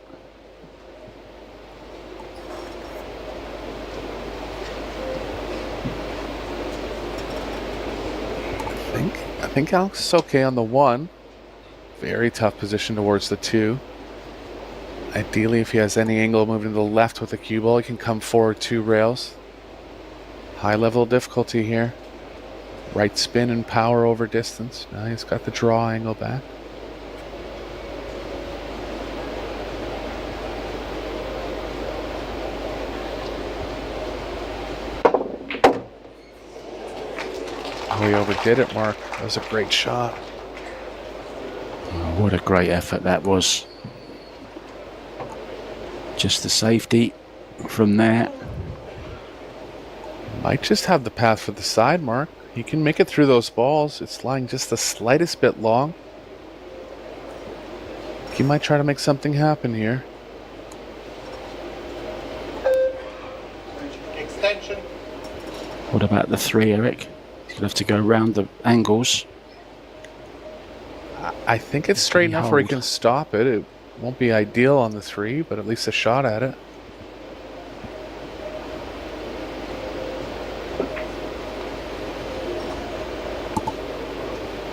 I think Alex is okay on the 1. Very tough position towards the 2. Ideally, if he has any angle moving to the left with the cue ball, he can come forward 2 rails. High level of difficulty here. Right spin and power over distance. Now he's got the draw angle back. Oh, he overdid it, Mark. That was a great shot. Oh, what a great effort that was. Just the safety from there. Might just have the path for the side, Mark. He can make it through those balls. It's lying just the slightest bit long. He might try to make something happen here. Extension. What about the 3, Eric? He'll have to go around the angles. I think it's straight enough where he can stop it. It won't be ideal on the 3, but at least a shot at it.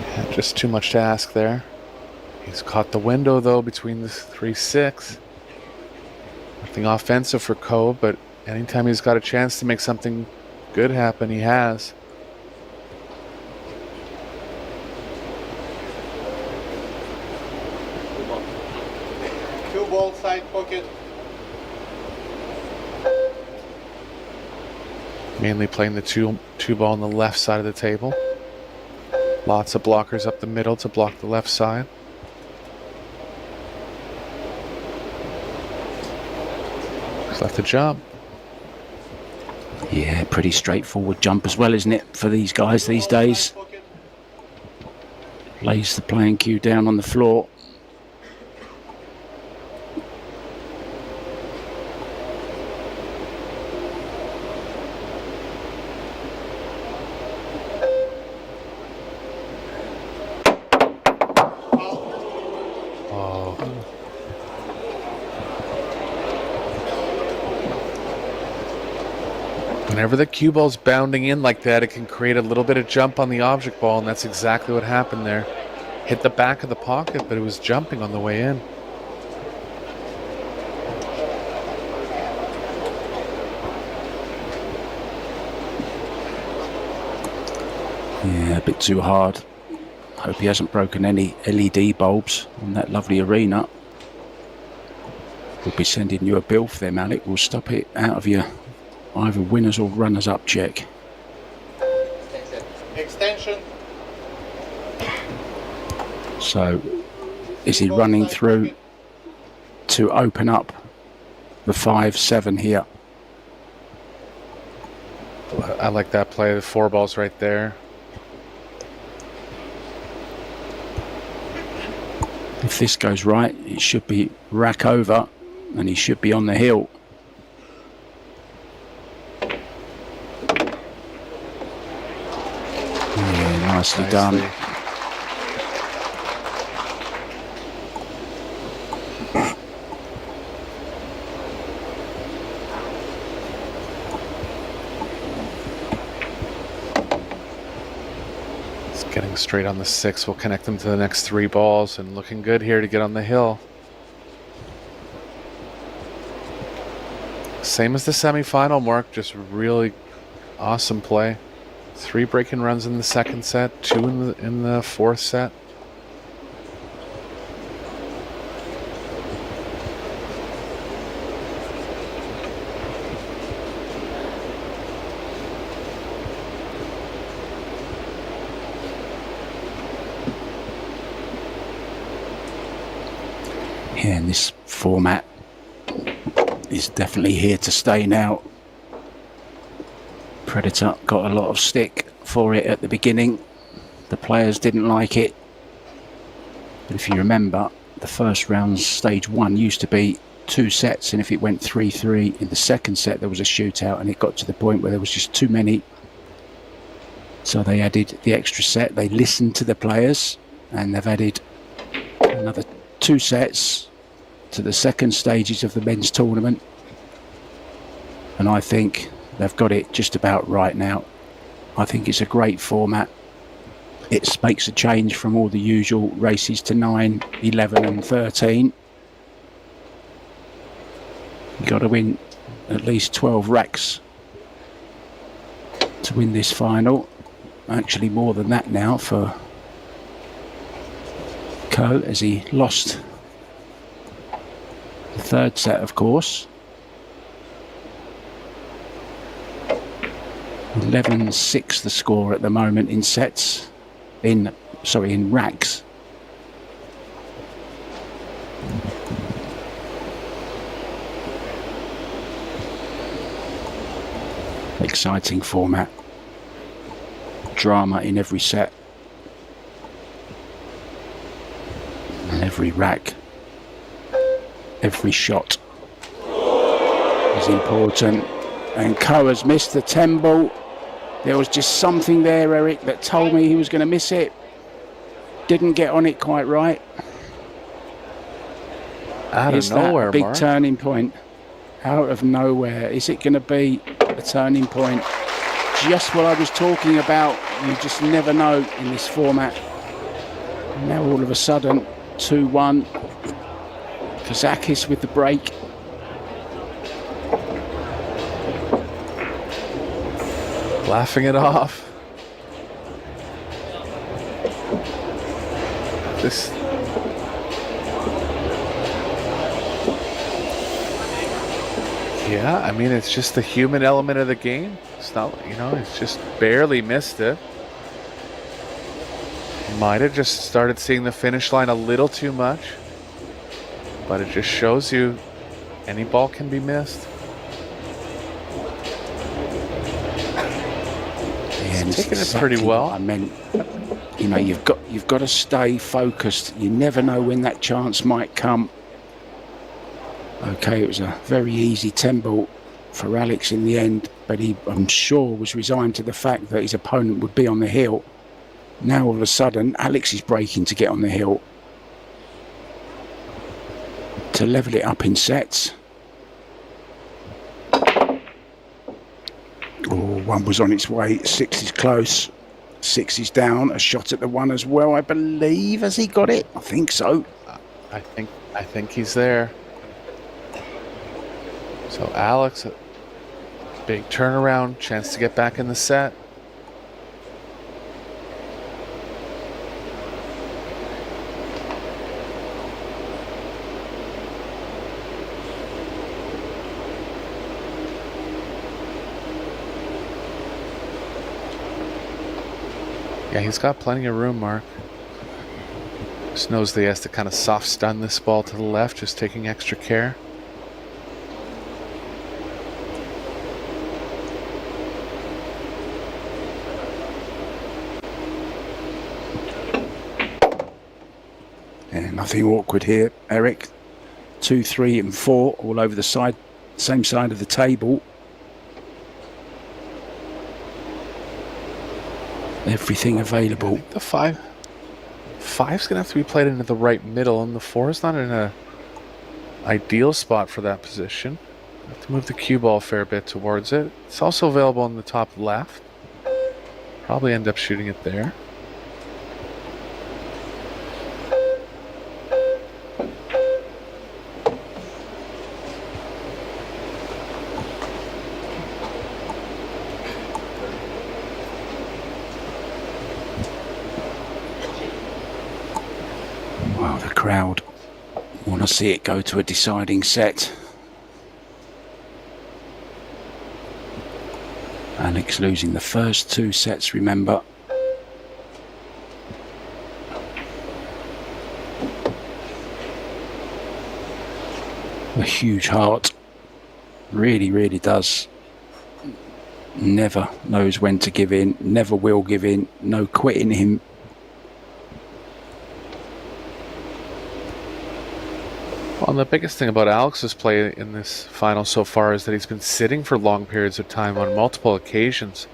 Yeah, just too much to ask there. He's caught the window, though, between the 3-6. Nothing offensive for Ko, but anytime he's got a chance to make something good happen, he has. Ball side pocket. Mainly playing the two ball on the left side of the table. Lots of blockers up the middle to block the left side. Left the jump. Yeah, pretty straightforward jump as well, isn't it, for these guys these days? Lays the playing cue down on the floor. Whenever the cue ball's bounding in like that, it can create a little bit of jump on the object ball, and that's exactly what happened there. Hit the back of the pocket, but it was jumping on the way in. Yeah, a bit too hard. Hope he hasn't broken any LED bulbs on that lovely arena. We'll be sending you a bill for them, Alec. We'll stop it out of your either winners or runners up check. Extension. So is he running through to open up the 5-7 here? I like that play. The 4 balls right there. If this goes right, it should be rack over and he should be on the hill. Yeah, nicely done. Getting straight on the 6 will connect them to the next 3 balls, and looking good here to get on the hill. Same as the semifinal, Mark, just really awesome play. 3 breaking runs in the second set, 2 in the fourth set. Yeah, and this format is definitely here to stay now. Predator got a lot of stick for it at the beginning. The players didn't like it. But if you remember, the first round, stage 1, used to be 2 sets, and if it went 3-3 in the second set, there was a shootout, and it got to the point where there was just too many. So they added the extra set. They listened to the players, and they've added another 2 sets to the second stages of the men's tournament, and I think they've got it just about right now. I think it's a great format. It makes a change from all the usual races to 9, 11 and 13. You've got to win at least 12 racks to win this final. Actually more than that now for Ko, as he lost the third set, of course. 11-6 the score at the moment in sets, in racks. Exciting format. Drama in every set. And every rack. Every shot is important. And Ko has missed the 10 ball. There was just something there, Eric, that told me he was going to miss it. Didn't get on it quite right. Out of nowhere, big Mark. Turning point. Out of nowhere. Is it going to be a turning point? Just what I was talking about. You just never know in this format. Now all of a sudden, 2-1. Kazakis with the break. Laughing it off. This. Yeah, I mean, it's just the human element of the game. It's not, it's just barely missed it. Might have just started seeing the finish line a little too much. But it just shows you any ball can be missed. That's taking exactly it pretty well. what I meant. You know, you've got to stay focused. You never know when that chance might come. Okay, it was a very easy 10-ball for Alex in the end, but he, I'm sure, was resigned to the fact that his opponent would be on the hill. Now all of a sudden, Alex is breaking to get on the hill to level it up in sets. Oh, one was on its way. 6 is close. 6 is down. A shot at the 1 as well, I believe. Has he got it? I think so. I think he's there. So Alex, a big turnaround, chance to get back in the set. Yeah, he's got plenty of room, Mark. Just knows that he has to kind of soft stun this ball to the left, just taking extra care. Yeah, nothing awkward here, Eric. 2, 3 and 4 all over the side, same side of the table. Everything available. The five's gonna have to be played into the right middle, and the 4 is not in a ideal spot for that position. Have to move the cue ball a fair bit towards it. It's also available in the top left. Probably end up shooting it there. Wow, the crowd want to see it go to a deciding set. Alex losing the first 2 sets, remember. A huge heart. Really, really does. Never knows when to give in, never will give in, no quitting him. Well, the biggest thing about Alex's play in this final so far is that he's been sitting for long periods of time on multiple occasions.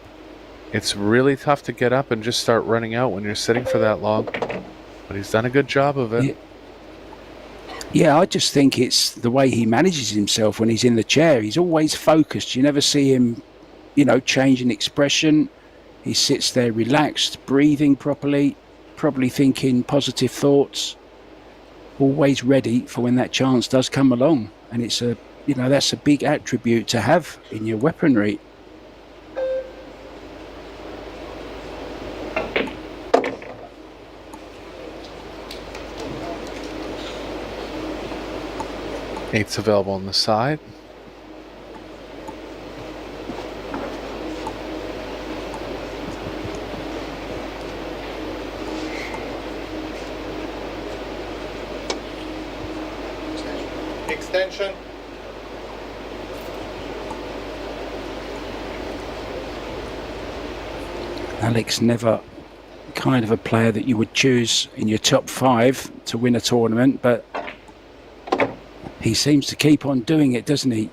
It's really tough to get up and just start running out when you're sitting for that long, but he's done a good job of it. Yeah, I just think it's the way he manages himself when he's in the chair. He's always focused. You never see him, you know, changing expression. He sits there relaxed, breathing properly, probably thinking positive thoughts. Always ready for when that chance does come along, and it's a, you know, that's a big attribute to have in your weaponry. Eight's available on the side. Extension. Alex never kind of a player that you would choose in your top 5 to win a tournament, but he seems to keep on doing it, doesn't he?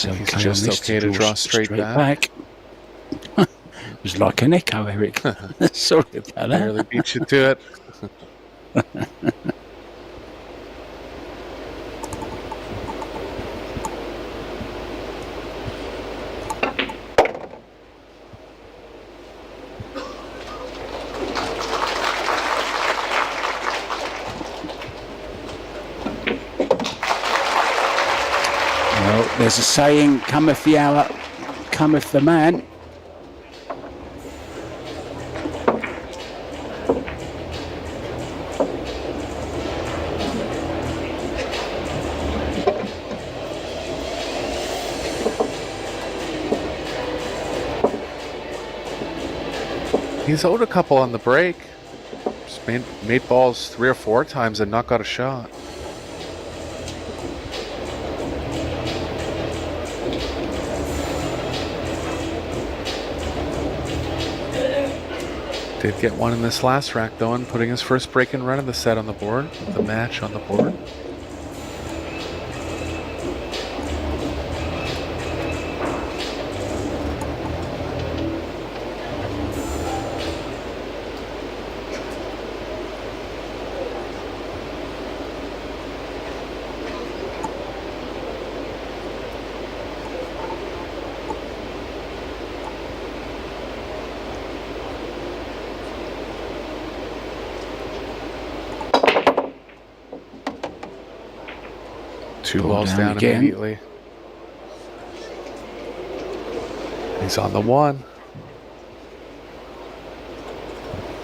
He's just okay to draw straight back. It was like an echo, Eric. Sorry about that. Barely beat you to it. Well, there's a saying, cometh the hour, cometh the man. He's owed a couple on the break. Just made balls 3 or 4 times and not got a shot. Did get one in this last rack though, and putting his first break and run of the set on the board, the match on the board. Two balls down immediately. He's on the 1.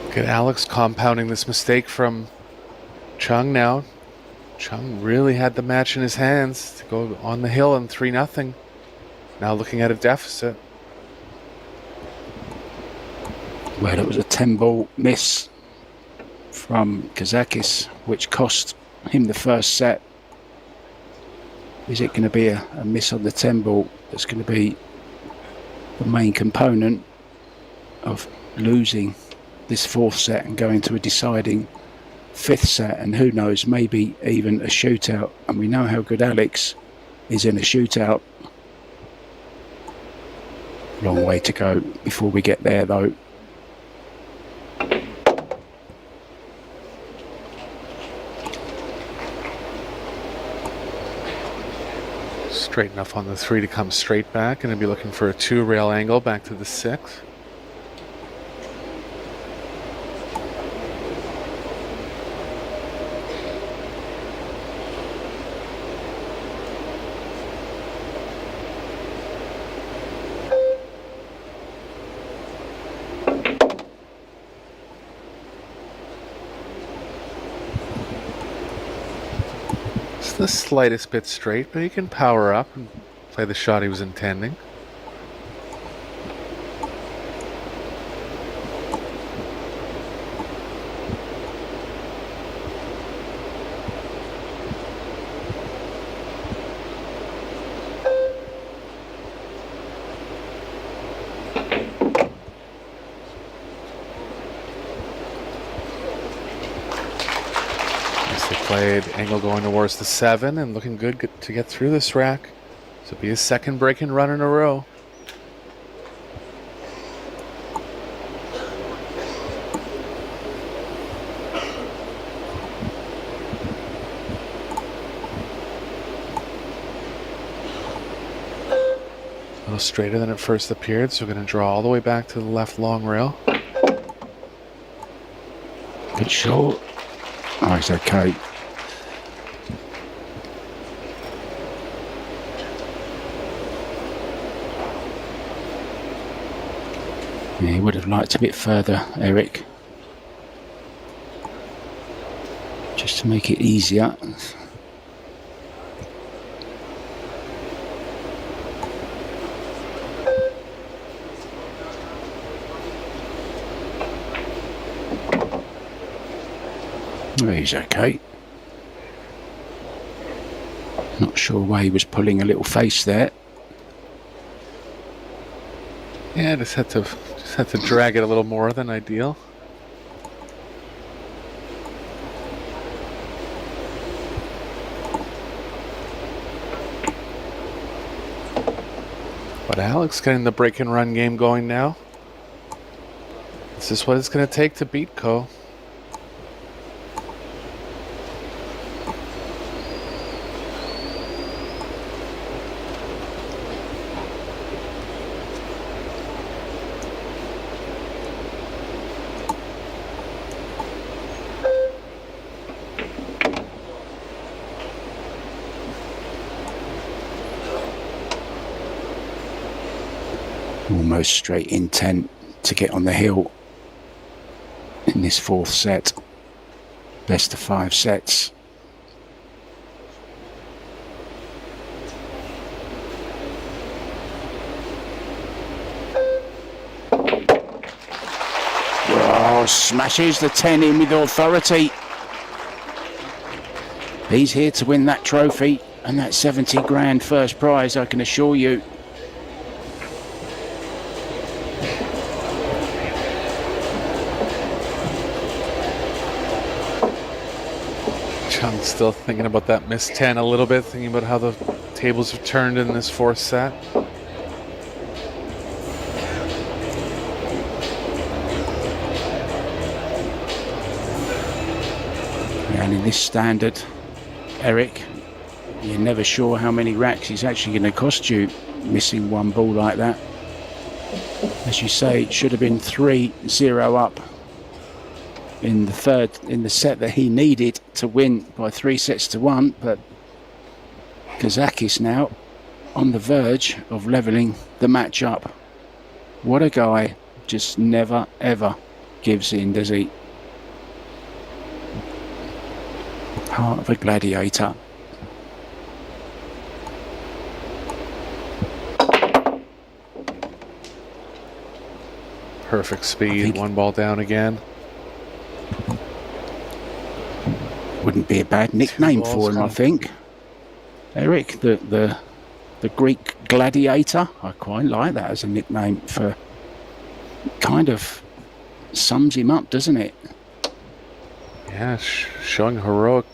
Look at Alex compounding this mistake from Chung now. Chung really had the match in his hands to go on the hill and 3-0. Now looking at a deficit. Well, it was a 10-ball miss from Kazakis, which cost him the first set. Is it going to be a miss on the 10-ball that's going to be the main component of losing this 4th set and going to a deciding 5th set? And who knows, maybe even a shootout. And we know how good Alex is in a shootout. Long way to go before we get there, though. Straight enough on the 3 to come straight back, and he'll be looking for a 2-rail angle back to the 6. The slightest bit straight, but he can power up and play the shot he was intending. Played angle going towards the 7 and looking good to get through this rack. So it'll be his 2nd break and run in a row. A little straighter than it first appeared, so we're going to draw all the way back to the left long rail. Good shot. Oh, it's okay. Yeah, he would have liked a bit further, Eric. Just to make it easier. He's okay. Not sure why he was pulling a little face there. Yeah, just had to drag it a little more than ideal. But Alex getting the break and run game going now. This is what it's going to take to beat Ko. Almost straight intent to get on the hill in this 4th set. Best of 5 sets. Oh, smashes the 10 in with authority. He's here to win that trophy and that 70 grand first prize, I can assure you. Chung still thinking about that missed 10 a little bit, thinking about how the tables have turned in this fourth set. And in this standard, Eric, you're never sure how many racks is actually going to cost you missing one ball like that. As you say, it should have been 3-0 up in the set that he needed to win by 3-1, but Kazakis now on the verge of leveling the match up. What a guy, just never ever gives in, does he? Heart of a gladiator. Perfect speed, one ball down again. Wouldn't be a bad nickname for him, I think. Eric, the Greek gladiator. I quite like that as a nickname. For kind of sums him up, doesn't it? Yeah, showing heroic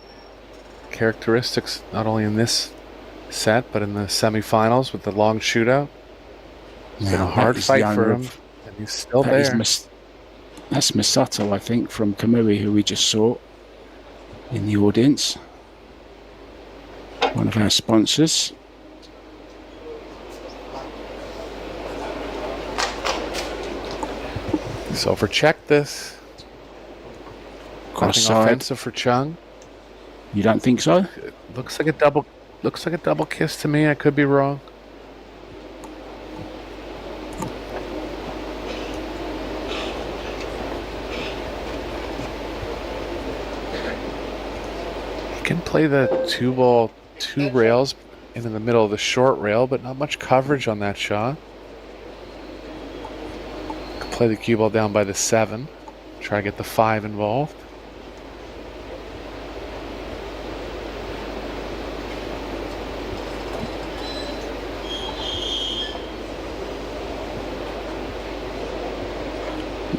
characteristics not only in this set but in the semifinals with the long shootout. It's been a hard fight for him, and he's still there. That's Masato, I think, from Kamui, who we just saw in the audience. One of our sponsors. So for check this. Nothing offensive for Chung. You don't think so? It looks like a double kiss to me. I could be wrong. Can play the 2-ball, 2 rails into the middle of the short rail, but not much coverage on that shot. Can play the cue ball down by the 7. Try to get the 5 involved.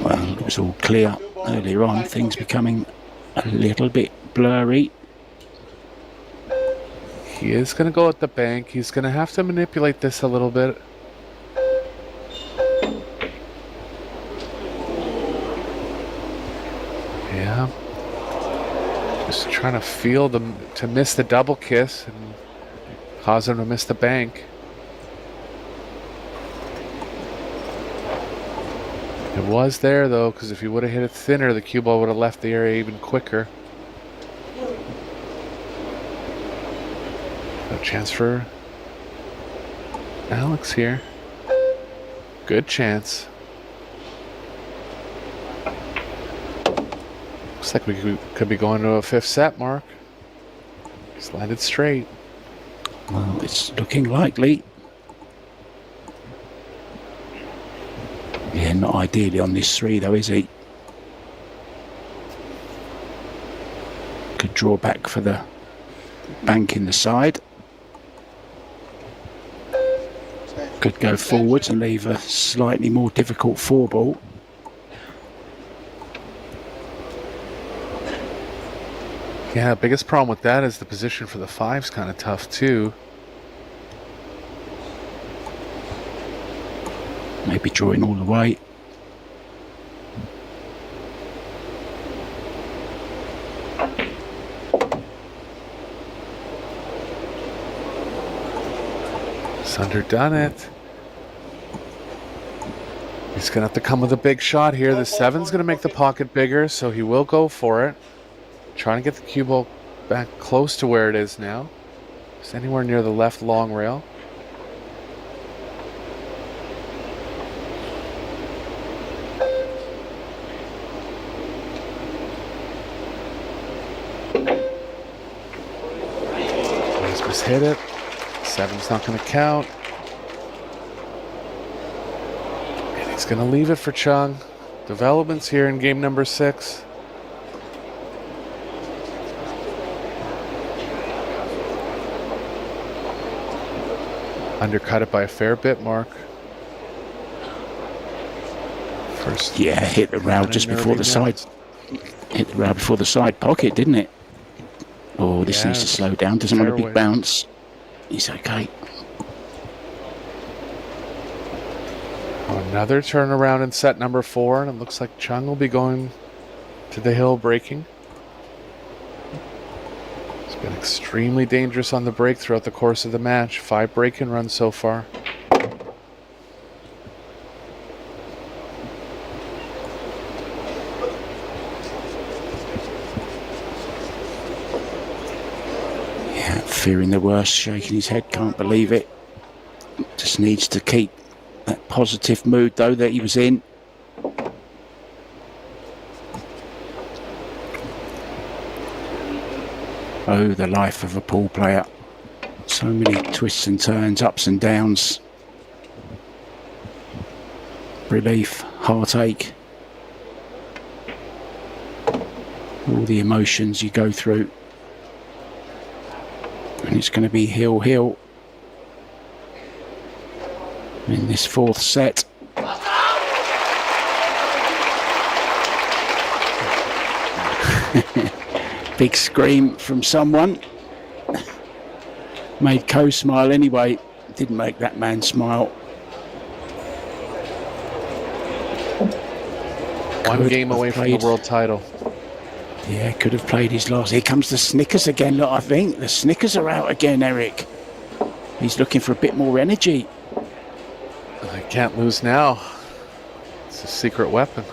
Well, it was all clear earlier on. Things becoming a little bit blurry. He is going to go at the bank. He's going to have to manipulate this a little bit. Yeah. Just trying to feel to miss the double kiss and cause him to miss the bank. It was there though, because if he would have hit it thinner, the cue ball would have left the area even quicker. No chance for Alex here. Good chance. Looks like we could be going to a 5th set, Mark. He's landed straight. Well, it's looking likely. Yeah, not ideally on this 3 though, is he? Could draw back for the bank in the side. Could go forwards and leave a slightly more difficult 4-ball. Yeah, biggest problem with that is the position for the 5's kind of tough too. Maybe drawing all the way. He's underdone it. He's going to have to come with a big shot here. The 7's going to make the pocket bigger, so he will go for it. Trying to get the cue ball back close to where it is now. Just anywhere near the left long rail. He's just hit it. 7's not going to count. And he's going to leave it for Chung. developments here in game number 6. Undercut it by a fair bit, Mark. First, yeah, hit the rail just before the side. Hit the rail before the side pocket, didn't it? Oh, this needs to slow down. Doesn't want a big bounce. He's okay. Another turnaround in set number 4, and it looks like Chung will be going to the hill breaking. It's been extremely dangerous on the break throughout the course of the match. 5 break-in runs so far. Yeah, fearing the worst, shaking his head, can't believe it. Just needs to keep that positive mood, though, that he was in. Oh, the life of a pool player. So many twists and turns, ups and downs. Relief, heartache. All the emotions you go through. And it's going to be hill in this 4th set. Big scream from someone. Made Ko smile anyway. Didn't make that man smile. One game away from the world title. Yeah, could have played his last. Here comes the Snickers again, look, I think. The Snickers are out again, Eric. He's looking for a bit more energy. I can't lose now. It's a secret weapon.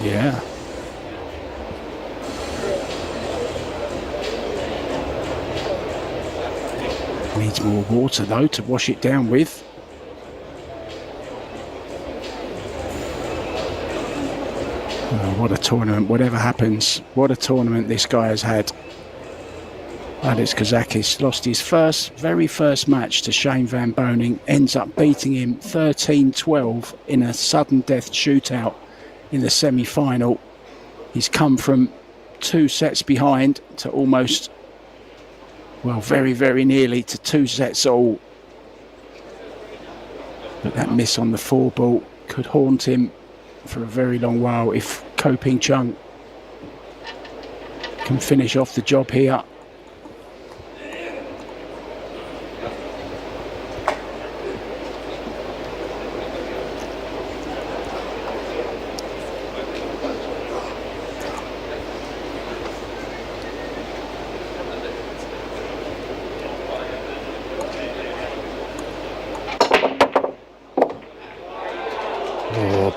Yeah. Needs more water, though, to wash it down with. Oh, what a tournament. Whatever happens, what a tournament this guy has had. Alex Kazakis lost his very first match to Shane Van Boning, ends up beating him 13-12 in a sudden death shootout in the semi-final. He's come from 2 sets behind to almost, well, very, very nearly to 2 sets all. But that miss on the 4 ball could haunt him for a very long while if Ko Ping-Chung can finish off the job here.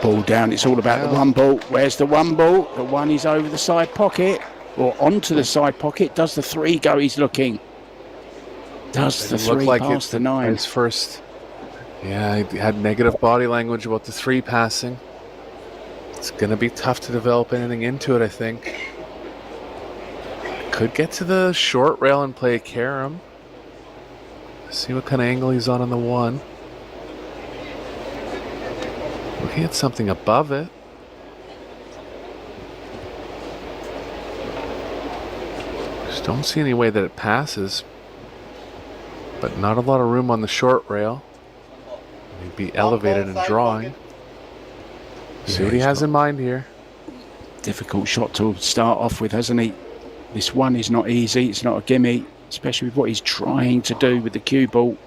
Ball down, it's all about the 1 ball. Where's the 1 ball? The 1 is over the side pocket, or onto the side pocket. Does the 3 go? He's looking. Does the 3 pass the 9? His first, yeah, he had negative body language about the 3 passing. It's going to be tough to develop anything into it, I think. Could get to the short rail and play a carom. See what kind of angle he's on the 1. He had something above it. Just don't see any way that it passes. But not a lot of room on the short rail. He'd be elevated and drawing. See what he has in mind here. Difficult shot to start off with, hasn't he? This 1 is not easy. It's not a gimme, especially with what he's trying to do with the cue ball.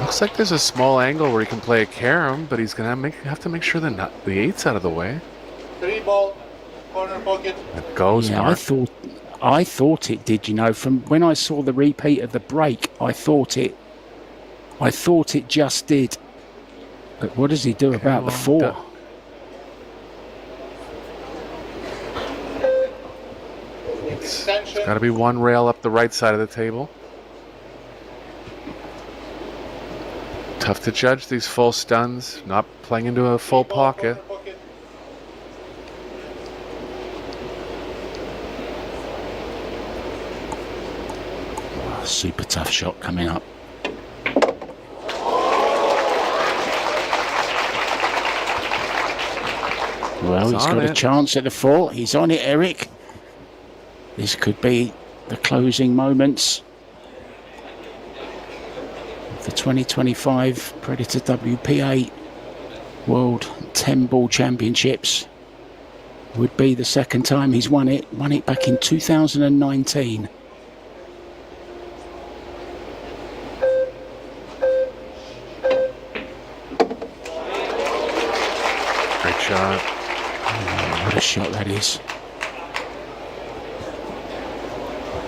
Looks like there's a small angle where he can play a carom, but he's gonna have to make sure the 8's out of the way. 3 ball, corner pocket. It goes, Yeah, Mark. I thought it did, you know, from when I saw the repeat of the break, I thought it just did. But what does he do about the 4? It's got to be 1 rail up the right side of the table. Tough to judge these full stuns, not playing into a full pocket. Super tough shot coming up. Well, he's got a chance at the 4. He's on it, Eric. This could be the closing moments of the 2025 Predator WPA World 10 Ball Championships. Would be the second time he's won it. Won it back in 2019. Great shot. Oh, what a shot that is.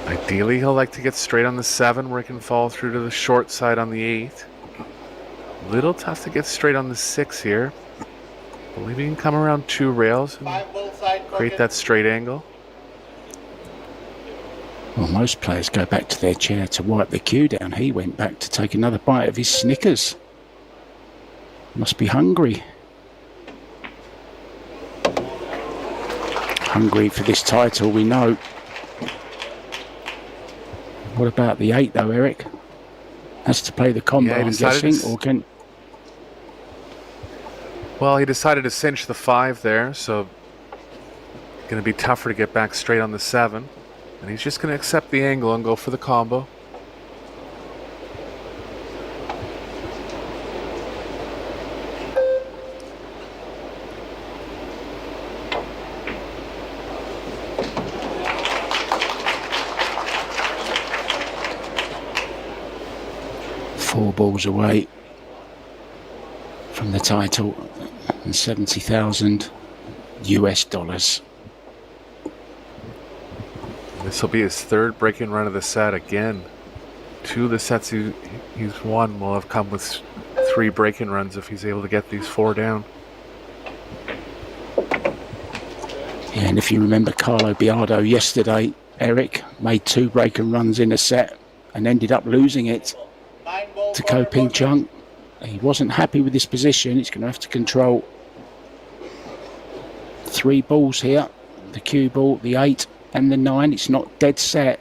Ideally, he'll like to get straight on the 7 where he can fall through to the short side on the 8. Little tough to get straight on the 6 here. Believe he can come around 2 rails and create that straight angle. Well, most players go back to their chair to wipe the cue down. He went back to take another bite of his Snickers. Must be hungry. Hungry for this title, we know. What about the 8 though, Eric? Has to play the combo, I'm guessing, or can... Well, he decided to cinch the 5 there, so going to be tougher to get back straight on the 7. And he's just going to accept the angle and go for the combo. Four balls away from the title and 70,000 US dollars. This will be his 3rd break-in run of the set again. 2 of the sets he's won will have come with 3 break-in runs if he's able to get these 4 down. Yeah, and if you remember Carlo Biardo yesterday, Eric made 2 break-in runs in a set and ended up losing it to Ko Ping-Chung. He wasn't happy with this position. He's going to have to control 3 balls here. The cue ball, the 8 and the 9. It's not dead set.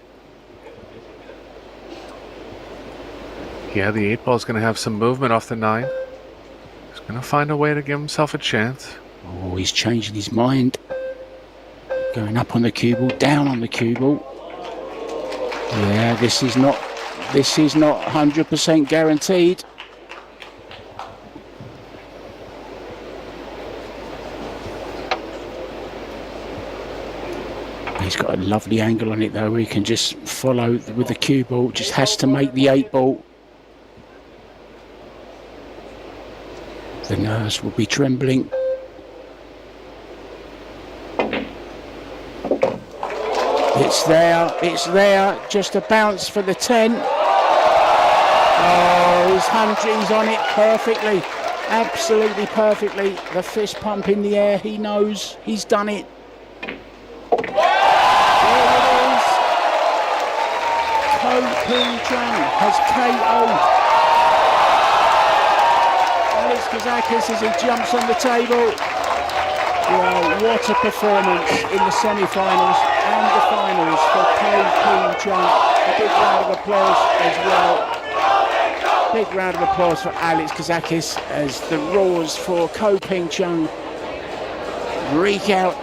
Yeah, the 8 ball is going to have some movement off the 9. He's going to find a way to give himself a chance. Oh, he's changing his mind. Going up on the cue ball, down on the cue ball. Yeah, this is not 100% guaranteed. He's got a lovely angle on it though, where he can just follow with the cue ball. Just has to make the 8 ball. The nerves will be trembling. It's there, just a bounce for the 10. Oh, he's on it perfectly, absolutely perfectly. The fist pump in the air, he knows he's done it. Ko Ping-Chung has KO'd Alex Kazakis as he jumps on the table. Well, what a performance in the semi-finals and the finals for Ko Ping-Chung. A big round of applause as well. Big round of applause for Alex Kazakis as the roars for Ko Ping-Chung break out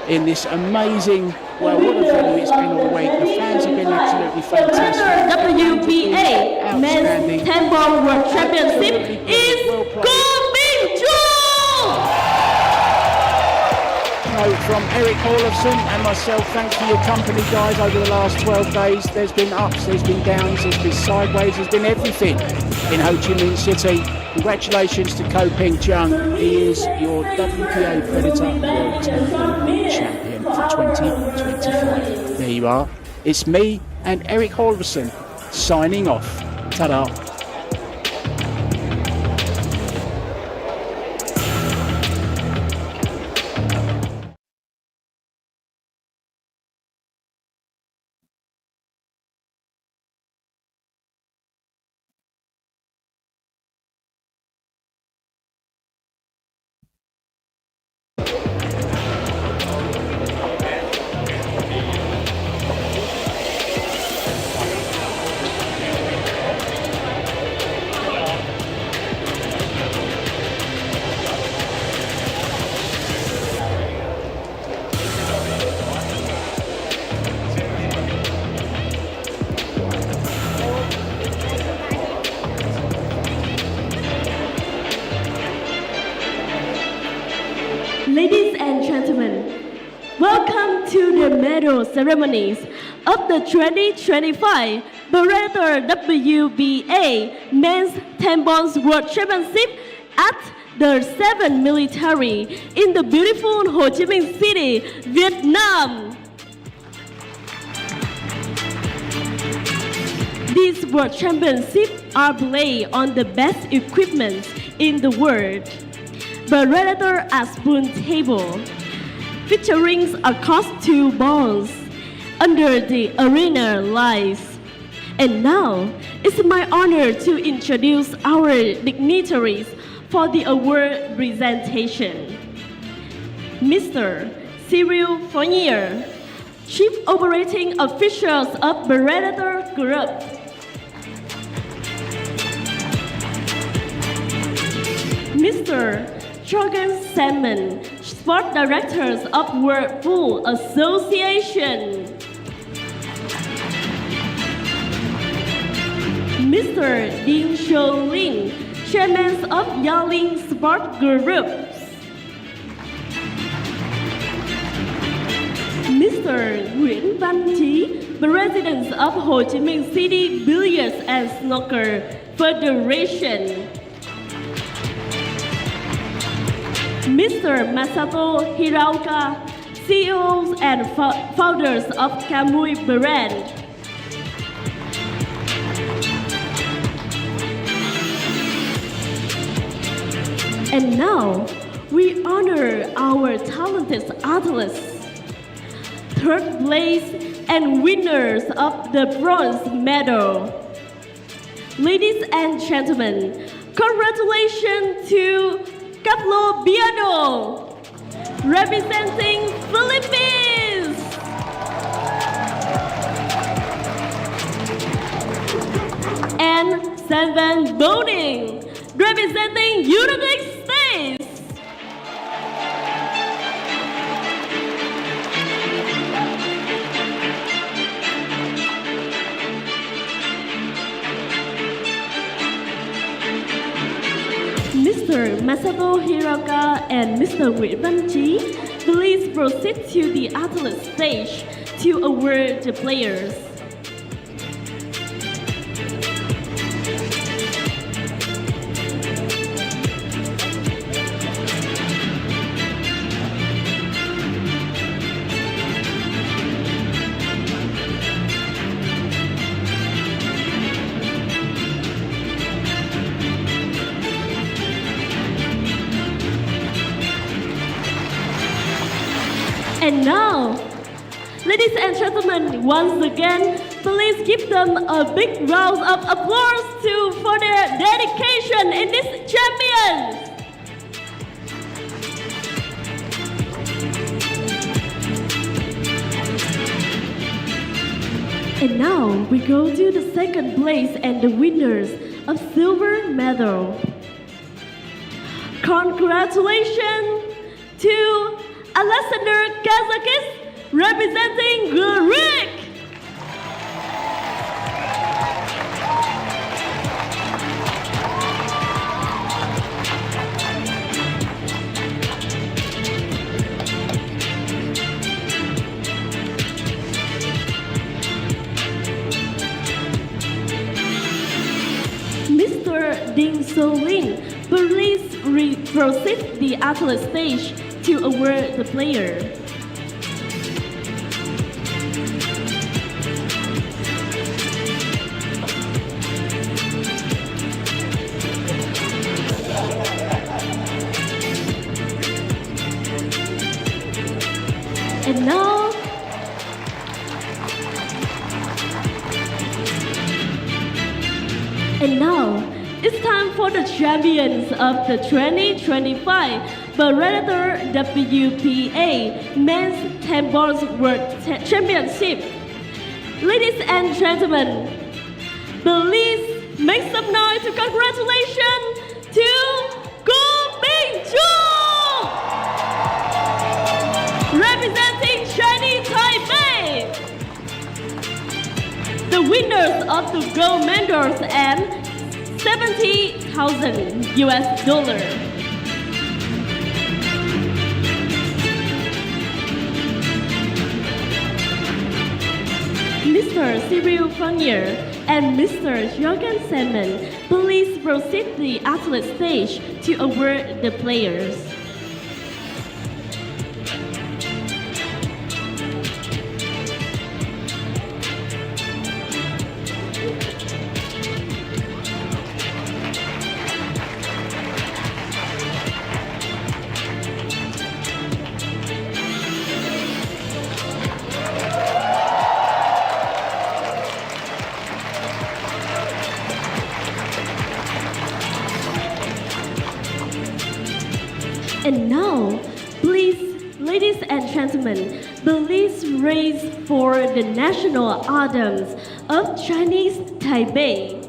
in this amazing, well, what a venue it's been all week. The fans have been absolutely fantastic. WPA Men's 10 Ball World Championship is Ko Ping-Chung! From Eric Olofsson and myself, thanks for your company, guys, over the last 12 days. There's been ups, there's been downs, there's been sideways, there's been everything in Ho Chi Minh City. Congratulations to Ko Ping-Chung. He is your WPA Predator World 10 Ball Champion for 2025. There you are. It's me and Eric Olofsson signing off. Ta-da. medal ceremonies of the 2025 Billiard WBA Men's 10 Balls World Championship at the 7th Military in the beautiful Ho Chi Minh City, Vietnam. These World Championships are played on the best equipment in the world. Billiard at spoon table, featuring across 2 balls under the arena lights. And now, it's my honor to introduce our dignitaries for the award presentation. Mr. Cyril Fournier, Chief Operating Officials of Billiard Group. Mr. Jorgen Salmon, Sport Directors of World Pool Association. Mr. Ding Shou-Lin, Chairman of Yaling Sport Group. Mr. Nguyễn Văn Trí, President of Ho Chi Minh City Billiards and Snooker Federation. Mr. Masato Hiraoka, CEOs and founders of Kamui brand. And now, we honor our talented athletes, third place and winners of the bronze medal. Ladies and gentlemen, congratulations to Carlo Biado, representing Philippines. And Seven Boning, representing United States. Mr. Masato Hiroka and Mr. Nguyễn Văn Trí, please proceed to the athlete stage to award the players. And now, ladies and gentlemen, once again, please give them a big round of applause for their dedication in this champions. And now we go to the second place and the winners of silver medal. Congratulations to Alexander Kazakis, representing Greek. Mr. Ding So-Lin, please proceed the athlete stage to award the player. And now, it's time for the champions of the 2025 Billiard WPA Men's 10 Balls World Championship. Ladies and gentlemen, please make some noise to congratulations to Ko Ping-Chung, representing Chinese Taipei, the winners of the gold medals and $70,000 US. Mr. Cyril Fournier, and Mr. Jürgen Semen, please proceed the athlete stage to award the players. And now, please, ladies and gentlemen, please raise for the national anthems of Chinese Taipei.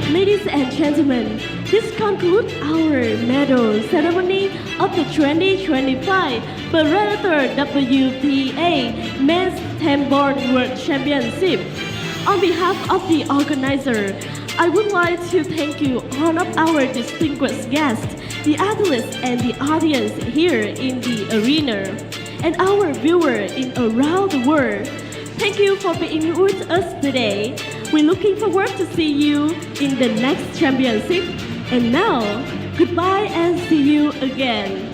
Ladies and gentlemen, this concludes our medal ceremony of the 2025 Bellator WPA Men's 10-Ball World Championship. On behalf of the organizer, I would like to thank you all of our distinguished guests, the athletes and the audience here in the arena, and our viewers in around the world. Thank you for being with us today. We're looking forward to see you in the next championship. And now, goodbye and see you again.